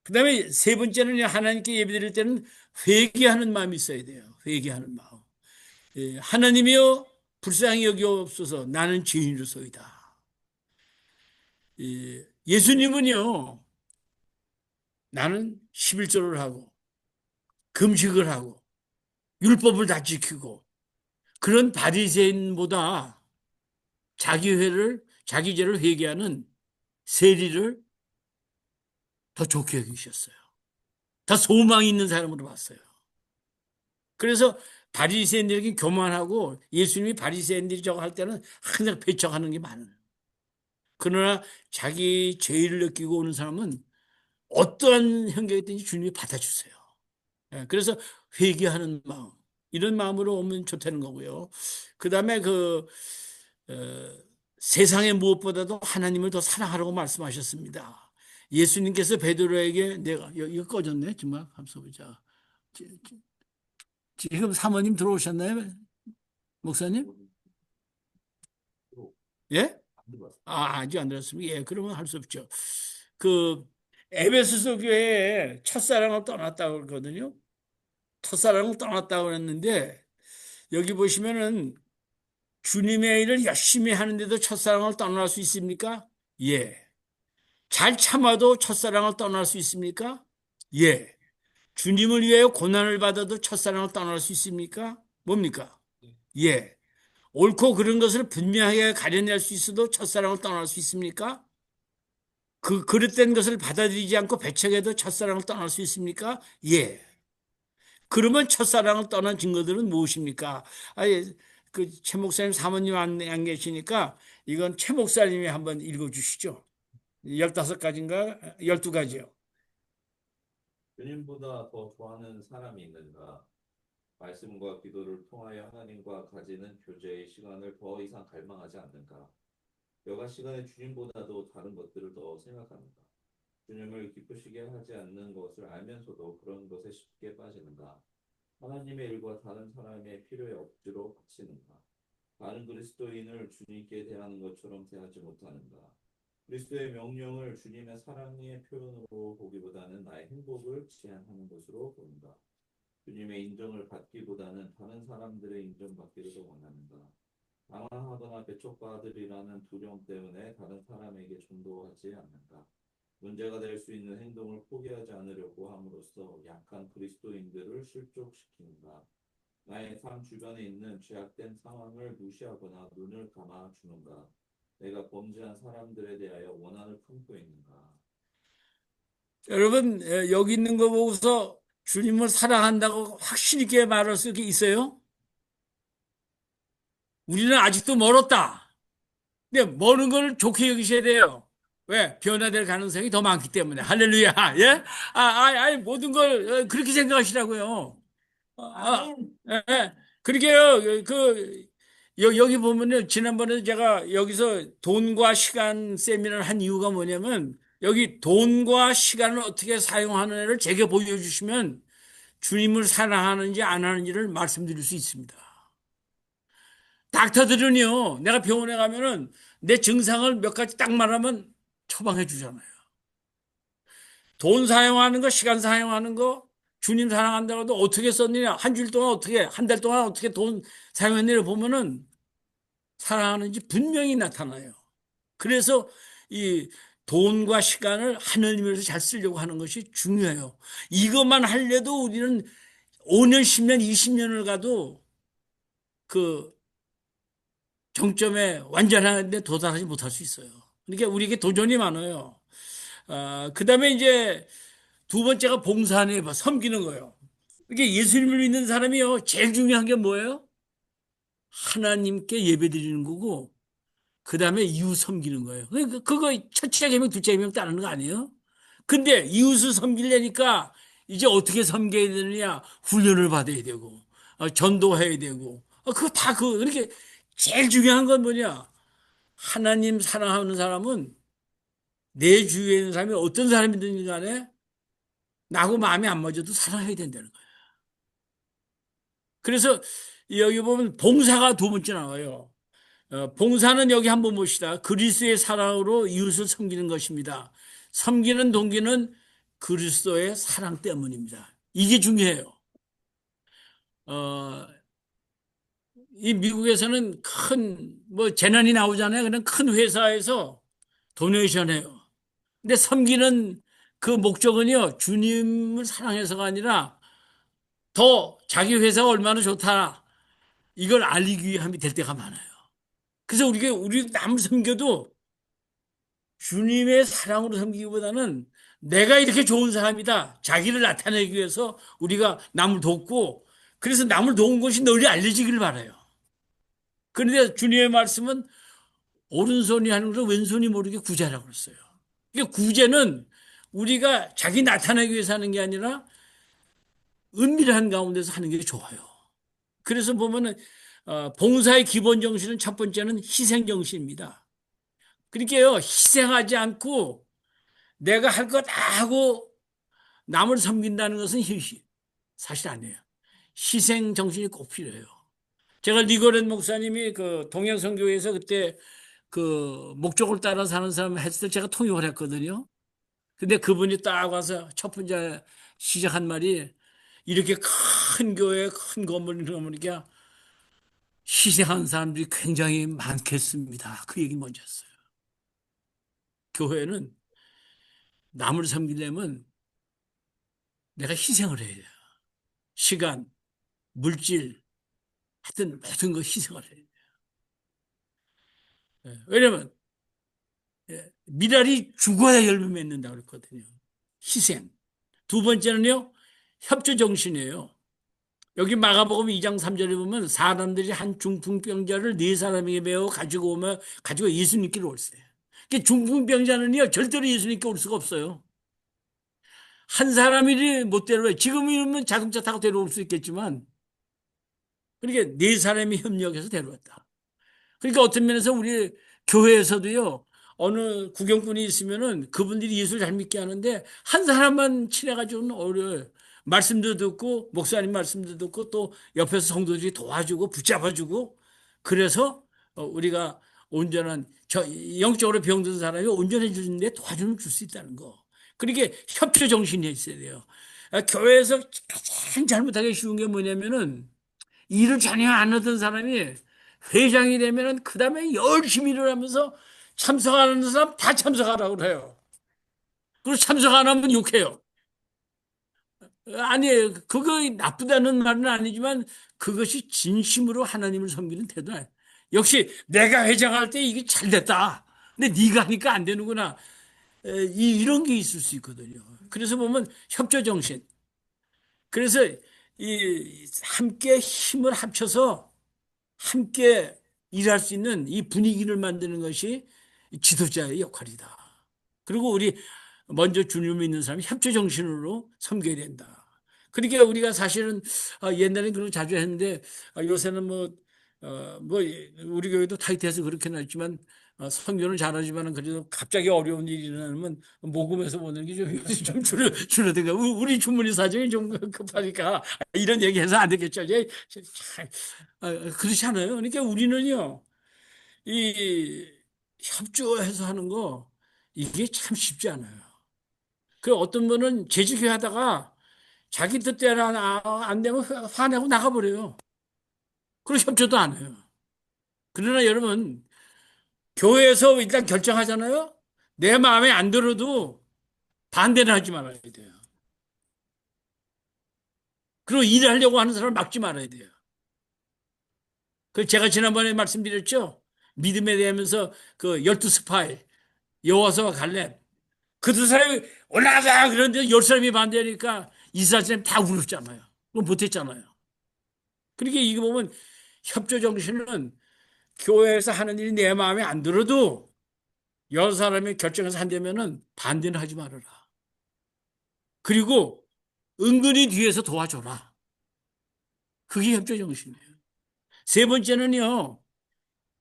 그다음에 세 번째는 하나님께 예배드릴 때는 회개하는 마음이 있어야 돼요. 회개하는 마음. 하나님이여 불쌍히 여기옵소서 나는 죄인으로소이다. 예수님은요 나는 11조를 하고 금식을 하고 율법을 다 지키고 그런 바리새인보다 자기 죄를 회개하는 세리를 더 좋게 여기셨어요. 더 소망이 있는 사람으로 봤어요. 그래서 바리새인들에게 교만하고 예수님이 바리새인들이 저거 할 때는 항상 배척하는 게 많아요. 그러나 자기 죄를 느끼고 오는 사람은 어떠한 형경이든지 주님이 받아주세요. 그래서 회개하는 마음 이런 마음으로 오면 좋다는 거고요. 그 다음에 세상의 무엇보다도 하나님을 더 사랑하라고 말씀하셨습니다. 예수님께서 베드로에게 이거 꺼졌네 정말 감사 보자. 지금 사모님 들어오셨나요, 목사님? 예? 안 들어봤어요. 아직 안 들었습니다. 예, 그러면 할 수 없죠. 그 에베소서 교회에 첫사랑을 떠났다고 그러거든요. 첫사랑을 떠났다고 그랬는데 여기 보시면은 주님의 일을 열심히 하는데도 첫사랑을 떠날 수 있습니까? 예. 잘 참아도 첫사랑을 떠날 수 있습니까? 예. 주님을 위하여 고난을 받아도 첫사랑을 떠날 수 있습니까? 뭡니까? 예. 옳고 그른 것을 분명하게 가려낼 수 있어도 첫사랑을 떠날 수 있습니까? 그릇된 것을 받아들이지 않고 배척해도 첫사랑을 떠날 수 있습니까? 예. 그러면 첫사랑을 떠난 증거들은 무엇입니까? 아예 최 목사님 사모님 안 계시니까 이건 최 목사님이 한번 읽어주시죠. 15가지인가? 12가지요. 주님보다 더 좋아하는 사람이 있는가? 말씀과 기도를 통하여 하나님과 가지는 교제의 시간을 더 이상 갈망하지 않는가? 여가 시간에 주님보다도 다른 것들을 더 생각하는가? 주님을 기쁘시게 하지 않는 것을 알면서도 그런 것에 쉽게 빠지는가? 하나님의 일과 다른 사람의 필요에 억지로 바치는가? 다른 그리스도인을 주님께 대하는 것처럼 대하지 못하는가? 그리스도의 명령을 주님의 사랑의 표현으로 보기보다는 나의 행복을 제한하는 것으로 보는가? 주님의 인정을 받기보다는 다른 사람들의 인정받기를 더 원하는가? 당황하거나 배척받으리라는 두려움 때문에 다른 사람에게 전도하지 않는가? 문제가 될 수 있는 행동을 포기하지 않으려고 함으로써 약한 그리스도인들을 실족시키는가? 나의 삶 주변에 있는 죄악된 상황을 무시하거나 눈을 감아 주는가? 내가 범죄한 사람들에 대하여 원한을 품고 있는가? 여러분 여기 있는 거 보고서 주님을 사랑한다고 확실히 있게 말할 수 있어요? 우리는 아직도 멀었다. 근데 멀은 걸 좋게 여기셔야 돼요. 왜? 변화될 가능성이 더 많기 때문에. 할렐루야. 예? 모든 걸 그렇게 생각하시라고요. 그러게요. 여기 보면은 지난번에 제가 여기서 돈과 시간 세미나를 한 이유가 뭐냐면 여기 돈과 시간을 어떻게 사용하느냐를 제게 보여주시면 주님을 사랑하는지 안 하는지를 말씀드릴 수 있습니다. 닥터들은요, 내가 병원에 가면은 내 증상을 몇 가지 딱 말하면 처방해 주잖아요. 돈 사용하는 거, 시간 사용하는 거, 주님 사랑한다고 해도 어떻게 썼느냐, 한 주일 동안 어떻게, 한 달 동안 어떻게 돈 사용했느냐 보면은 사랑하는지 분명히 나타나요. 그래서 이 돈과 시간을 하늘을 위해서 잘 쓰려고 하는 것이 중요해요. 이것만 하려도 우리는 5년, 10년, 20년을 가도 그 정점에 완전한데 도달하지 못할 수 있어요. 그러니까 우리에게 도전이 많아요. 그 다음에 이제 두 번째가 봉사하는 섬기는 거예요. 이게 예수님을 믿는 사람이요. 제일 중요한 게 뭐예요? 하나님께 예배 드리는 거고, 그 다음에 이웃 섬기는 거예요. 그거 첫째 계명, 둘째 계명 따르는 거 아니에요? 근데 이웃을 섬기려니까 이제 어떻게 섬겨야 되느냐? 훈련을 받아야 되고, 전도해야 되고, 그렇게 제일 중요한 건 뭐냐? 하나님 사랑하는 사람은 내 주위에 있는 사람이 어떤 사람이든 간에 나하고 마음이 안 맞아도 사랑해야 된다는 거예요. 그래서 여기 보면 봉사가 두 번째 나와요. 봉사는 여기 한번 봅시다. 그리스도의 사랑으로 이웃을 섬기는 것입니다. 섬기는 동기는 그리스도의 사랑 때문입니다. 이게 중요해요. 어, 이 미국에서는 큰, 뭐, 재난이 나오잖아요. 그냥 큰 회사에서 도네이션 해요. 근데 섬기는 그 목적은요, 주님을 사랑해서가 아니라 더 자기 회사가 얼마나 좋다. 이걸 알리기 위함이 될 때가 많아요. 그래서 우리 남을 섬겨도 주님의 사랑으로 섬기기보다는 내가 이렇게 좋은 사람이다. 자기를 나타내기 위해서 우리가 남을 돕고, 그래서 남을 도운 것이 널리 알려지기를 바라요. 그런데 주님의 말씀은 오른손이 하는 것을 왼손이 모르게 구제하라고 그랬어요. 그러니까 구제는 우리가 자기 나타내기 위해서 하는 게 아니라 은밀한 가운데서 하는 게 좋아요. 그래서 보면은 봉사의 기본 정신은 첫 번째는 희생 정신입니다. 그러니까요, 희생하지 않고 내가 할 것 다 하고 남을 섬긴다는 것은 사실 아니에요. 희생 정신이 꼭 필요해요. 제가 리거렌 목사님이 그 동양선교회에서 그때 그 목적을 따라 사는 사람 했을 때 제가 통역을 했거든요. 근데 그분이 딱 와서 첫 번째 시작한 말이 이렇게 큰 교회, 큰 건물을 넘으니까 희생한 사람들이 굉장히 많겠습니다. 그 얘기 먼저 했어요. 교회는 남을 섬기려면 내가 희생을 해야 돼요. 시간, 물질, 하여튼 모든 거 희생을 해야 돼요. 왜냐면 미랄이 죽어야 열매 맺는다고 그랬거든요. 희생. 두 번째는요, 협조 정신이에요. 여기 마가복음 2장 3절에 보면 사람들이 한 중풍병자를 네 사람에게 메워 가지고 예수님께로 올세요. 중풍병자는요, 절대로 예수님께 올 수가 없어요. 한 사람이 못 데려와요. 지금이면 자동차 타고 데려올 수 있겠지만, 그러니까 네 사람이 협력해서 데려왔다. 그러니까 어떤 면에서 우리 교회에서도요, 어느 구경꾼이 있으면은 그분들이 예수를 잘 믿게 하는데 한 사람만 친해가지고는 어려워요. 말씀도 듣고 목사님 말씀도 듣고 또 옆에서 성도들이 도와주고 붙잡아주고 그래서 우리가 온전한 영적으로 병든 사람이 온전해 주는데 도와주면 줄 수 있다는 거. 그러니까 협조 정신이 있어야 돼요. 교회에서 가장 잘못하기 쉬운 게 뭐냐면은 일을 전혀 안 하던 사람이 회장이 되면은 그 다음에 열심히 일을 하면서 참석하는 사람 다 참석하라고 그래요. 그리고 참석 안 하면 욕해요. 아니에요. 그거 나쁘다는 말은 아니지만 그것이 진심으로 하나님을 섬기는 태도예요. 역시 내가 회장할 때 이게 잘 됐다. 근데 네가 하니까 안 되는구나. 이런 게 있을 수 있거든요. 그래서 보면 협조 정신. 그래서 함께 힘을 합쳐서 함께 일할 수 있는 이 분위기를 만드는 것이 지도자의 역할이다. 그리고 우리 먼저 주님을 믿는 사람이 협조 정신으로 섬겨야 된다. 그러니까 우리가 사실은 옛날엔 그런 거 자주 했는데 요새는 뭐 우리 교회도 타이트해서 그렇게는 했지만 선교는 잘하지만은 그래도 갑자기 어려운 일이 일어나면 모금해서 보는 게 좀 줄어든가. 우리 주머니 사정이 좀 급하니까 이런 얘기해서 안 되겠죠. 그렇지 않아요. 그러니까 우리는요, 이 협조해서 하는 거 이게 참 쉽지 않아요. 그 어떤 분은 재직회 하다가 자기 뜻대로 안 되면 화내고 나가버려요. 그리고 협조도 안 해요. 그러나 여러분, 교회에서 일단 결정하잖아요. 내 마음에 안 들어도 반대는 하지 말아야 돼요. 그리고 일하려고 하는 사람을 막지 말아야 돼요. 그 제가 지난번에 말씀드렸죠. 믿음에 대하면서 그 12스파이, 여호와서와 갈렙. 그 두 사람이 올라가자 그런데 10사람이 반대하니까 이스라엘 다 울었잖아요. 그럼 못했잖아요. 그러니까 이거 보면 협조 정신은 교회에서 하는 일이 내 마음에 안 들어도 여러 사람이 결정해서 한다면은 반대는 하지 말아라. 그리고 은근히 뒤에서 도와줘라. 그게 협조 정신이에요. 세 번째는요,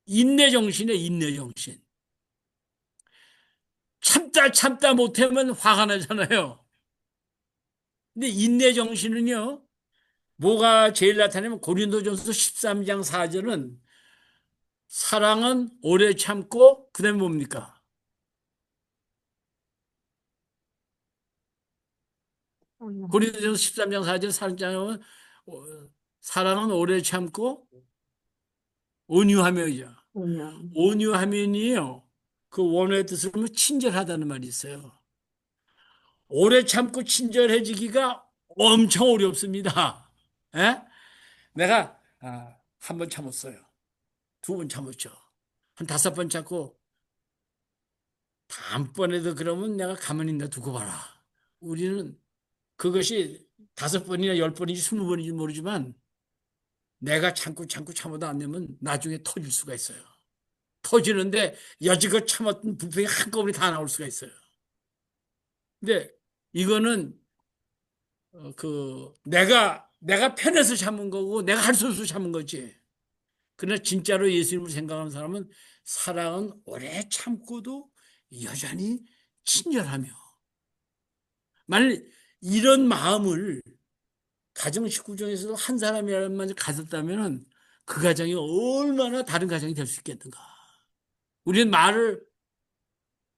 인내 정신이에요, 인내 정신. 참다 못하면 화가 나잖아요. 근데 인내 정신은요, 뭐가 제일 나타나면 고린도전서 13장 4절은 사랑은 오래 참고 그다음에 뭡니까? 고린도전서 13장 4절 사랑은 오래 참고 온유하며이죠. 그냥 온유하면이요. 그 원어의 뜻으로 친절하다는 말이 있어요. 오래 참고 친절해지기가 엄청 어렵습니다. 예? 내가 한 번 참았어요. 두 번 참았죠. 한 다섯 번 참고 다음번에도 그러면 내가 가만히 놔두고 봐라. 우리는 그것이 다섯 번이나 열 번인지 스무 번인지 모르지만 내가 참고 참아도 안 되면 나중에 터질 수가 있어요. 터지는데 여지껏 참았던 부패가 한꺼번에 다 나올 수가 있어요. 근데 이거는 내가 편해서 참은 거고 내가 할 수 없어서 참은 거지. 그러나 진짜로 예수님을 생각하는 사람은 사랑은 오래 참고도 여전히 친절하며 만약 이런 마음을 가정 식구 중에서도 한 사람이라만 가졌다면 그 가정이 얼마나 다른 가정이 될 수 있겠는가. 우리는 말을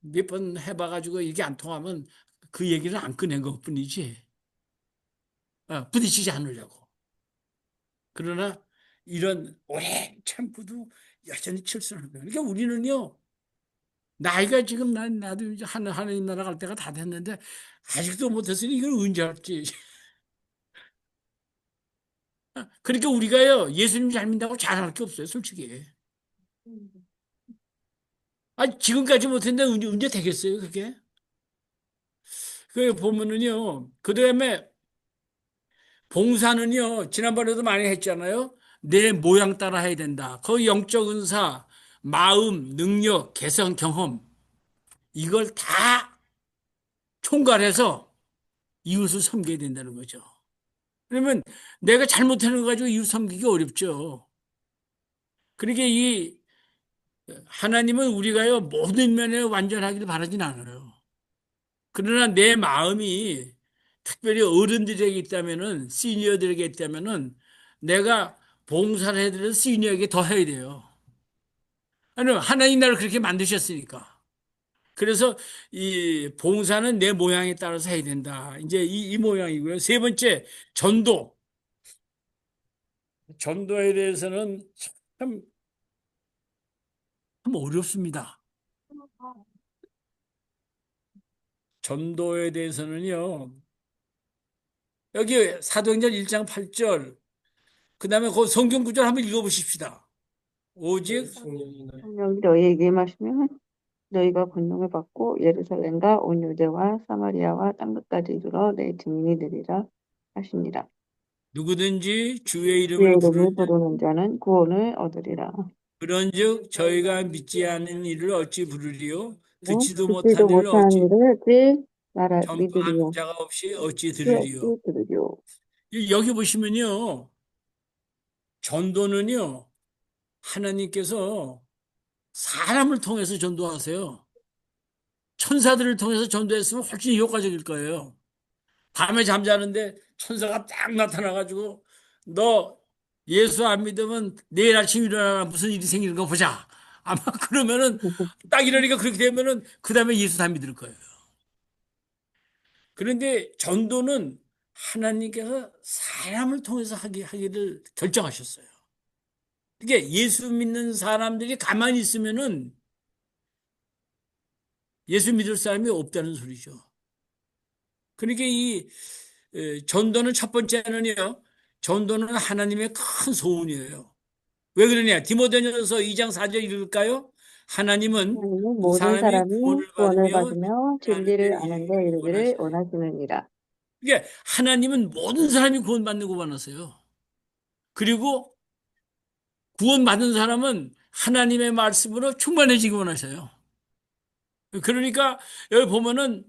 몇 번 해봐가지고 이게 안 통하면 그 얘기를 안 꺼낸 것 뿐이지. 부딪히지 않으려고. 그러나 이런 오래 참고도 여전히 출세하는 거예요. 그러니까 우리는요, 나이가 지금 나도 이제 하나님 나라 갈 때가 다 됐는데 아직도 못했으니 이걸 언제 할지. 그러니까 우리가요, 예수님 잘 믿는다고 잘할 게 없어요, 솔직히. 지금까지 못했는데 언제 되겠어요, 그게? 그 보면은요, 그 다음에 봉사는요, 지난번에도 많이 했잖아요. 내 모양 따라 해야 된다. 그 영적 은사, 마음, 능력, 개성, 경험, 이걸 다 총괄해서 이웃을 섬겨야 된다는 거죠. 그러면 내가 잘못하는 거 가지고 이웃 섬기기 어렵죠. 그러니까 이 하나님은 우리가요, 모든 면에 완전하기를 바라진 않아요. 그러나 내 마음이 특별히 어른들에게 있다면은, 시니어들에게 있다면은 내가 봉사를 해드려서 시니어에게 더 해야 돼요. 아니, 하나님 나를 그렇게 만드셨으니까. 그래서 이 봉사는 내 모양에 따라서 해야 된다. 이제 이 모양이고요. 세 번째, 전도. 전도에 대해서는 참, 참 어렵습니다. 전도에 대해서는요. 여기 사도행전 1장 8절, 그 다음에 그 성경 구절 한번 읽어보십시다. 오직 성령이 너희에게 임하시면 너희가 권능을 받고 예루살렘과 온 유대와 사마리아와 땅 끝까지 이르러 내 증인이 되리라 하시니라. 누구든지 주의 주의 이름을 부를 이름을 부르는 자는 구원을 얻으리라. 그런즉 저희가 믿지 않는 이를 어찌 부르리요? 듣지도 듣지도 못한 이를 못한 어찌 일을 어찌 전파하는 믿으리요. 자가 없이 어찌 들으리요? 어찌 들으리요. 여기 보시면요, 전도는요, 하나님께서 사람을 통해서 전도하세요. 천사들을 통해서 전도했으면 훨씬 효과적일 거예요. 밤에 잠자는데 천사가 딱 나타나가지고 너 예수 안 믿으면 내일 아침 일어나라 무슨 일이 생기는 거 보자. 아마 그러면은 딱 이러니까 그렇게 되면은 그 다음에 예수 다 믿을 거예요. 그런데 전도는 하나님께서 사람을 통해서 하기를 결정하셨어요. 그게 예수 믿는 사람들이 가만히 있으면은 예수 믿을 사람이 없다는 소리죠. 그러니까 이 전도는 첫 번째는요. 전도는 하나님의 큰 소원이에요. 왜 그러냐? 디모데전서 2장 4절 읽을까요? 하나님은 하나님은 그 모든 사람이 사람이 구원을 구원을 받으며 받으며 아는 데 진리를 아는 데 이르기를 이르기를 원하시네. 원하시느니라. 이게 하나님은 모든 사람이 구원받는 거 원하세요. 그리고 구원받은 사람은 하나님의 말씀으로 충만해지기 원하셔요. 그러니까 여기 보면은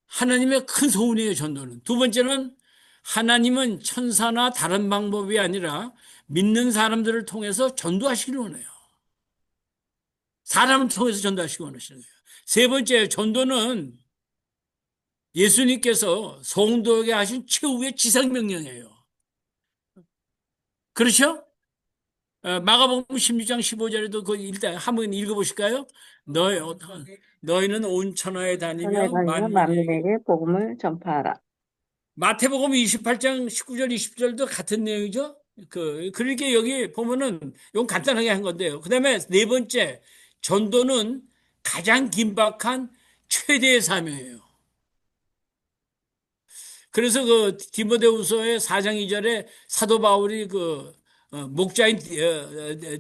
하나님의 큰 소원이에요, 전도는. 두 번째는 하나님은 천사나 다른 방법이 아니라 믿는 사람들을 통해서 전도하시기를 원해요. 사람을 통해서 전도하시기 원하시는 거예요. 세 번째, 전도는 예수님께서 성도에게 하신 최후의 지상명령이에요. 그렇죠? 마가복음 16장 15절에도 그 일단 한번 읽어보실까요? 너희는 온 천하에 천하에 다니며 다니며 만민에게. 만민에게 복음을 전파하라. 마태복음 28장 19절 20절도 같은 내용이죠. 그러니까 여기 보면은 이건 간단하게 한 건데요. 그다음에 네 번째, 전도는 가장 긴박한 최대의 사명이에요. 그래서 그 디모데후서의 4장 2절에 사도 바울이 목자인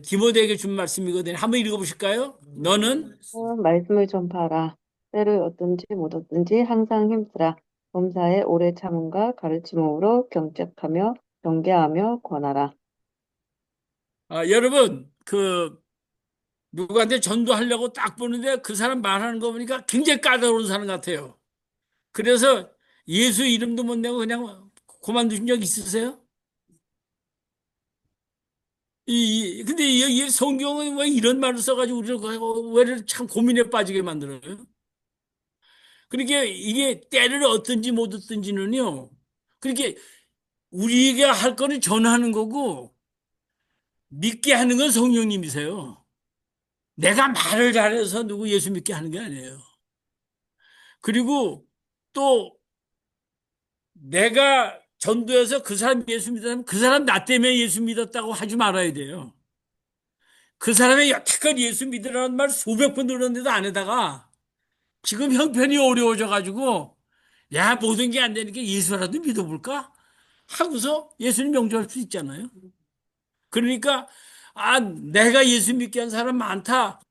디모데에게 준 말씀이거든요. 한번 읽어보실까요? 너는 말씀을 전파하라. 때를 얻든지 못 얻든지 항상 힘쓰라. 범사에 오래 참음과 가르침으로 경책하며 경계하며 권하라. 여러분 누구한테 전도하려고 딱 보는데 그 사람 말하는 거 보니까 굉장히 까다로운 사람 같아요. 그래서 예수 이름도 못 내고 그냥 그만두신 적 있으세요? 근데 이 성경은 왜 이런 말을 써가지고 우리를 왜 참 고민에 빠지게 만들어요? 그러니까 이게 때를 얻든지 못 얻든지는요. 그렇게 우리가 할 거는 전하는 거고 믿게 하는 건 성령님이세요. 내가 말을 잘해서 누구 예수 믿게 하는 게 아니에요. 그리고 또 내가 전도해서 그 사람 예수 믿으면 그 사람 나 때문에 예수 믿었다고 하지 말아야 돼요. 그 사람의 여태껏 예수 믿으라는 말 수백 번 들었는데도 안 해다가 지금 형편이 어려워져 가지고 야 모든 게 안 되니까 예수라도 믿어볼까 하고서 예수님 용서할 수 있잖아요. 그러니까 내가 예수 믿게 한 사람 많다.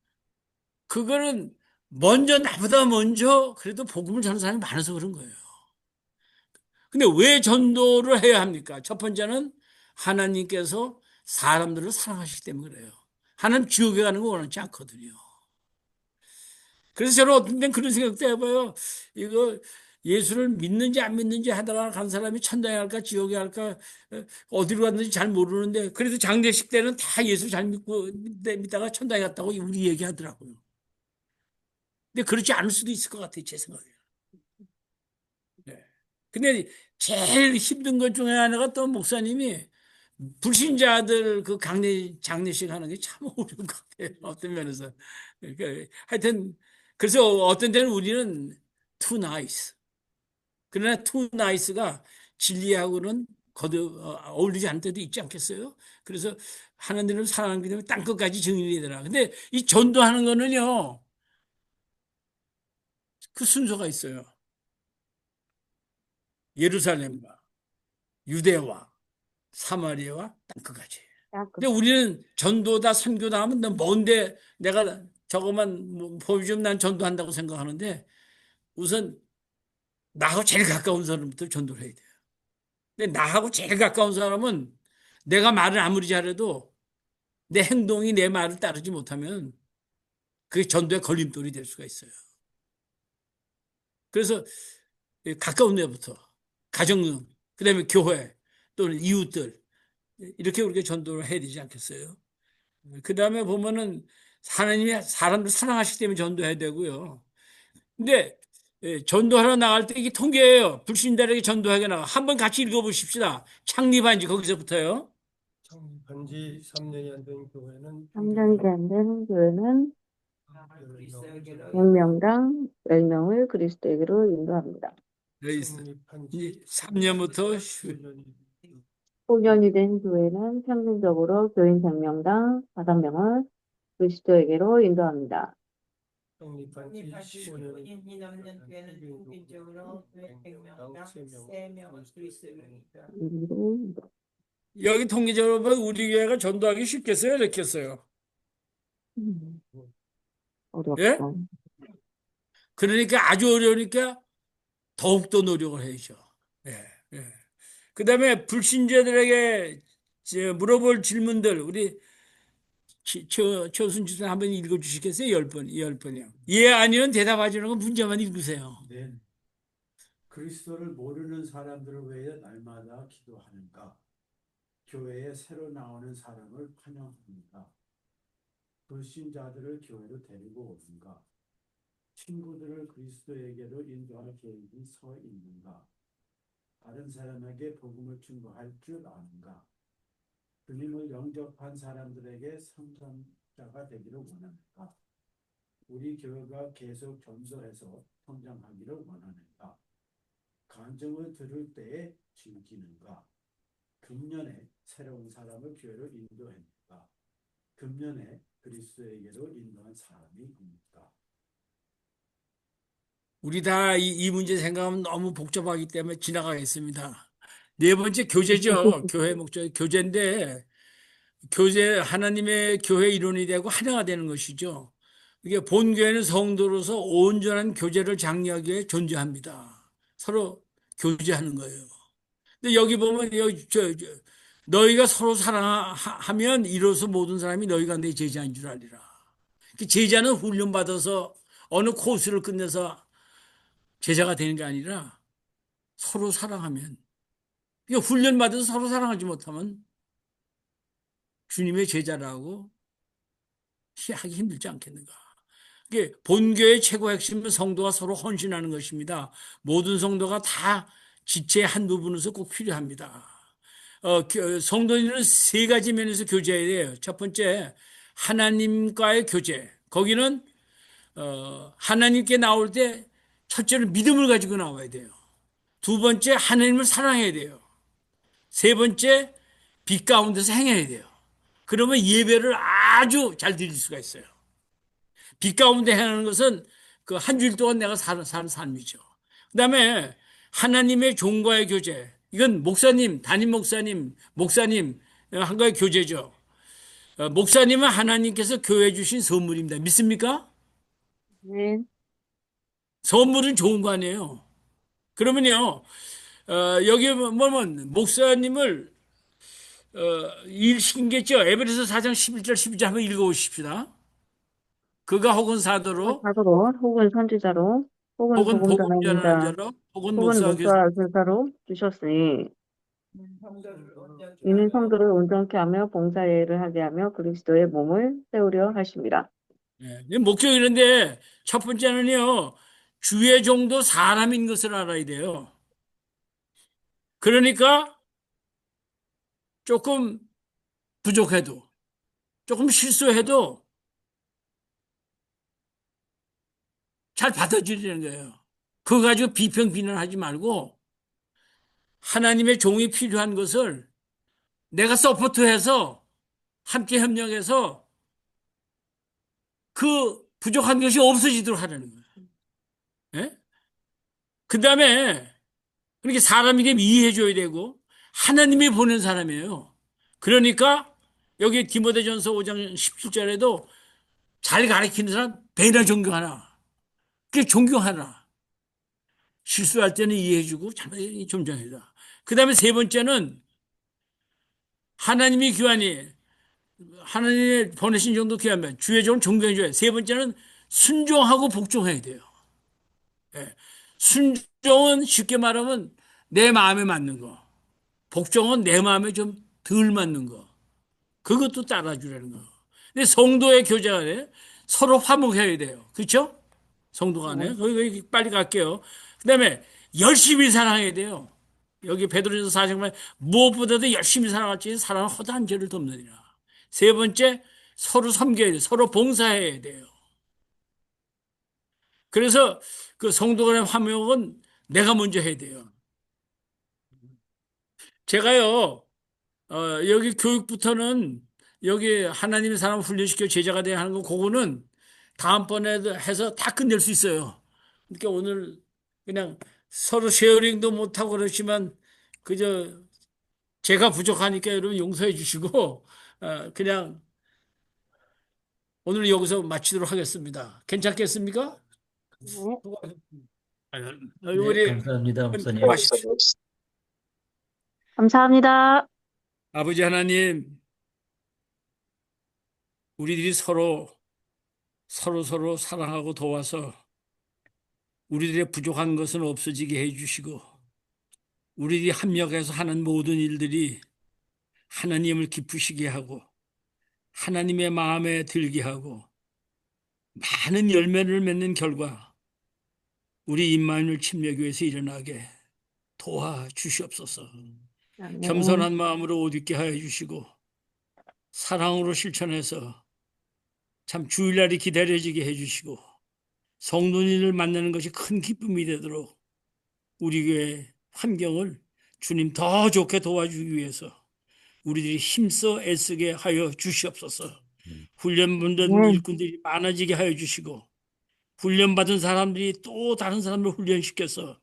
그거는 나보다 먼저 그래도 복음을 전하는 사람이 많아서 그런 거예요. 근데 왜 전도를 해야 합니까? 첫 번째는 하나님께서 사람들을 사랑하시기 때문에 그래요. 하나님 지옥에 가는 거 원하지 않거든요. 그래서 저는 어떤 때는 그런 생각도 해봐요. 이거 예수를 믿는지 안 믿는지 하다가 간 사람이 천당에 갈까 지옥에 갈까 어디로 갔는지 잘 모르는데 그래도 장례식 때는 다 예수 잘 믿다가 천당에 갔다고 우리 얘기하더라고요. 근데 그렇지 않을 수도 있을 것 같아요. 제 생각에. 네. 근데 제일 힘든 것 중에 하나가 또 목사님이 불신자들 그 장례식 하는 게 참 어려운 것 같아요. 어떤 면에서. 그러니까 하여튼, 그래서 어떤 때는 우리는 too nice. 그러나 too nice가 진리하고는 어울리지 않을 때도 있지 않겠어요? 그래서 하나님을 사랑하기 때문에 땅끝까지 증인이 되라. 근데 이 전도하는 거는요, 그 순서가 있어요. 예루살렘과 유대와 사마리아와 땅끝까지. 근데 우리는 전도다 선교다 하면 너 뭔데 내가 저것만 보여주면 난 전도한다고 생각하는데 우선 나하고 제일 가까운 사람부터 전도를 해야 돼요. 근데 나하고 제일 가까운 사람은 내가 말을 아무리 잘해도 내 행동이 내 말을 따르지 못하면 그게 전도의 걸림돌이 될 수가 있어요. 그래서 가까운 데부터 가정, 그다음에 교회 또는 이웃들 이렇게 우리가 전도를 해야 되지 않겠어요? 그 다음에 보면은 하나님이 사람들 사랑하시기 때문에 전도해야 되고요. 근데 전도하러 나갈 때 이게 통계예요. 불신자에게 전도하게 나가. 한번 같이 읽어보십시다. 창립한 지 거기서부터요. 창립한 지 3년이 안 된 교회는 3년이 안 된 교회는 그리스도에게로 100명당 10명을 그리스도에게로 인도합니다. 창립한 지 3년부터 5년이 된 교회는 평균적으로 교인 100명당 5명을 그리스도에게로 인도합니다. 창립한 지 15년 15년이 넘는 교회는 평균적으로 100명당 3명을 그리스도입니다. 여기 통계적으로 보면 우리 교회가 전도하기 쉽겠어요? 어렵겠어요? 예? 어렵죠. 그러니까 아주 어려우니까 더욱더 노력을 해야죠. 예, 예. 그 다음에 불신자들에게 물어볼 질문들, 우리 최순 지사 한번 읽어주시겠어요? 10번, 10번이요. 예, 아니면 대답하시는 건 문제만 읽으세요. 네. 그리스도를 모르는 사람들을 위해 날마다 기도하는가? 교회에 새로 나오는 사람을 환영합니다. 불신자들을 교회로 데리고 오는가? 친구들을 그리스도에게로 인도할 계획이 서 있는가? 다른 사람에게 복음을 증거할 줄 아는가? 주님을 영접한 사람들에게 성장자가 되기를 원하는가? 우리 교회가 계속 전도해서 성장하기를 원하는가? 간증을 들을 때에 즐기는가? 금년에 새로운 사람을 교회로 인도했는가? 금년에 그리스도에게로 인도한 사람입니까? 우리 다 이 문제 생각하면 너무 복잡하기 때문에 지나가겠습니다. 네 번째 교제죠. 교회 목적이 교제인데 교제 하나님의 교회 이론이 되고 하나가 되는 것이죠. 이게 본교회는 성도로서 온전한 교제를 장려하기 위해 존재합니다. 서로 교제하는 거예요. 근데 여기 보면 너희가 서로 사랑하면 이로써 모든 사람이 너희가 내 제자인 줄 알리라. 제자는 훈련받아서 어느 코스를 끝내서 제자가 되는 게 아니라 서로 사랑하면, 훈련받아서 서로 사랑하지 못하면 주님의 제자라고 하기 힘들지 않겠는가. 이게 본교의 최고 핵심은 성도가 서로 헌신하는 것입니다. 모든 성도가 다 지체의 한 부분에서 꼭 필요합니다. 성도인은 세 가지 면에서 교제해야 돼요. 첫 번째, 하나님과의 교제. 거기는 하나님께 나올 때 첫째는 믿음을 가지고 나와야 돼요. 두 번째, 하나님을 사랑해야 돼요. 세 번째, 빛 가운데서 행해야 돼요. 그러면 예배를 아주 잘 드릴 수가 있어요. 빛 가운데 행하는 것은 그 한 주일 동안 내가 사는 삶이죠. 그 다음에 하나님의 종과의 교제. 이건 목사님, 담임 목사님, 한과의 교제죠. 목사님은 하나님께서 교회 주신 선물입니다. 믿습니까? 네. 선물은 좋은 거 아니에요. 그러면요, 여기 보면 목사님을 일 시킨 게 있죠. 에베레서 4장 11절 12절 한번 읽어보십시다. 그가 혹은 사도로 사도로 혹은 선지자로 혹은 혹은 복음 전하는 복음전환자로 자로 혹은 혹은 목사와 교사 목사 교사로 주셨으니 성도를 온전케 이는 하며 성도를 온전케 하며 봉사일을 하게 하며 그리스도의 몸을 세우려 하심이라. 목적이 이런데 첫 번째는요. 주의 종도 사람인 것을 알아야 돼요. 그러니까 조금 부족해도 조금 실수해도 잘 받아들이는 거예요. 그거 가지고 비평 비난하지 말고 하나님의 종이 필요한 것을 내가 서포트해서 함께 협력해서 그 부족한 것이 없어지도록 하려는 거예요. 예? 그 다음에 그렇게 사람에게 이해해줘야 되고 하나님이 보낸 사람이에요. 그러니까 여기 디모데전서 5장 17절에도 잘 가르치는 사람 배나 존경하라. 그게 존경하라. 실수할 때는 이해해주고 잘못하면 존경해라. 그 다음에 세 번째는 하나님이 귀하니 하나님의 보내신 정도 귀하면 주의 종을 존경해줘야 돼. 세 번째는 순종하고 복종해야 돼요. 예. 순종은 쉽게 말하면 내 마음에 맞는 거. 복종은 내 마음에 좀 덜 맞는 거. 그것도 따라주라는 거. 근데 성도의 교제가 돼. 서로 화목해야 돼요. 그렇죠? 성도 간에. 거기 빨리 갈게요. 그다음에 열심히 사랑해야 돼요. 여기 베드로전서 4장에 무엇보다도 열심히 살아갈지 사랑은 허다한 죄를 덮느니라. 세 번째, 서로 섬겨야 돼요. 서로 봉사해야 돼요. 그래서 그 성도 간의 화목은 내가 먼저 해야 돼요. 제가요, 여기 교육부터는 여기 하나님의 사람 훈련시켜 제자가 돼야 하는 거, 그거는 다음번에 해서 다 끝낼 수 있어요. 그러니까 오늘 그냥 서로 쉐어링도 못하고 그렇지만 그저 제가 부족하니까 여러분 용서해 주시고, 그냥 오늘 여기서 마치도록 하겠습니다. 괜찮겠습니까? 네. 우리 감사합니다, 목사님. 기도하십시오. 감사합니다. 아버지 하나님, 우리들이 서로 사랑하고 도와서 우리들의 부족한 것은 없어지게 해주시고 우리들이 합력해서 하는 모든 일들이 하나님을 기쁘시게 하고 하나님의 마음에 들게 하고 많은 열매를 맺는 결과 우리 임마누엘 침례교회에서 일어나게 도와주시옵소서. 아멘. 겸손한 마음으로 옷 입게 하여 주시고 사랑으로 실천해서 참 주일날이 기다려지게 해주시고 성도님을 만나는 것이 큰 기쁨이 되도록 우리 교회 환경을 주님 더 좋게 도와주기 위해서 우리들이 힘써 애쓰게 하여 주시옵소서. 훈련받은 네. 일꾼들이 많아지게 하여 주시고 훈련받은 사람들이 또 다른 사람을 훈련시켜서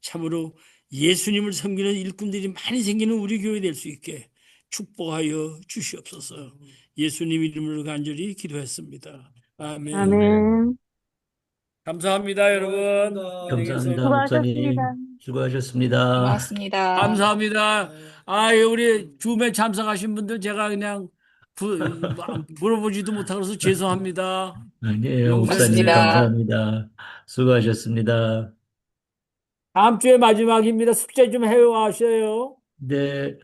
참으로 예수님을 섬기는 일꾼들이 많이 생기는 우리 교회 될 수 있게 축복하여 주시옵소서. 예수님 이름으로 간절히 기도했습니다. 아멘. 아멘. 감사합니다, 여러분. 감사합니다. 수고하셨습니다. 감사합니다, 목사님. 수고하셨습니다. 고맙습니다. 감사합니다. 우리 줌에 참석하신 분들 제가 그냥 물어보지도 못하고 서 죄송합니다. 아니에요, 목사님. 용서해주세요. 감사합니다. 수고하셨습니다. 다음 주에 마지막입니다. 숙제 좀 해와셔요. 네.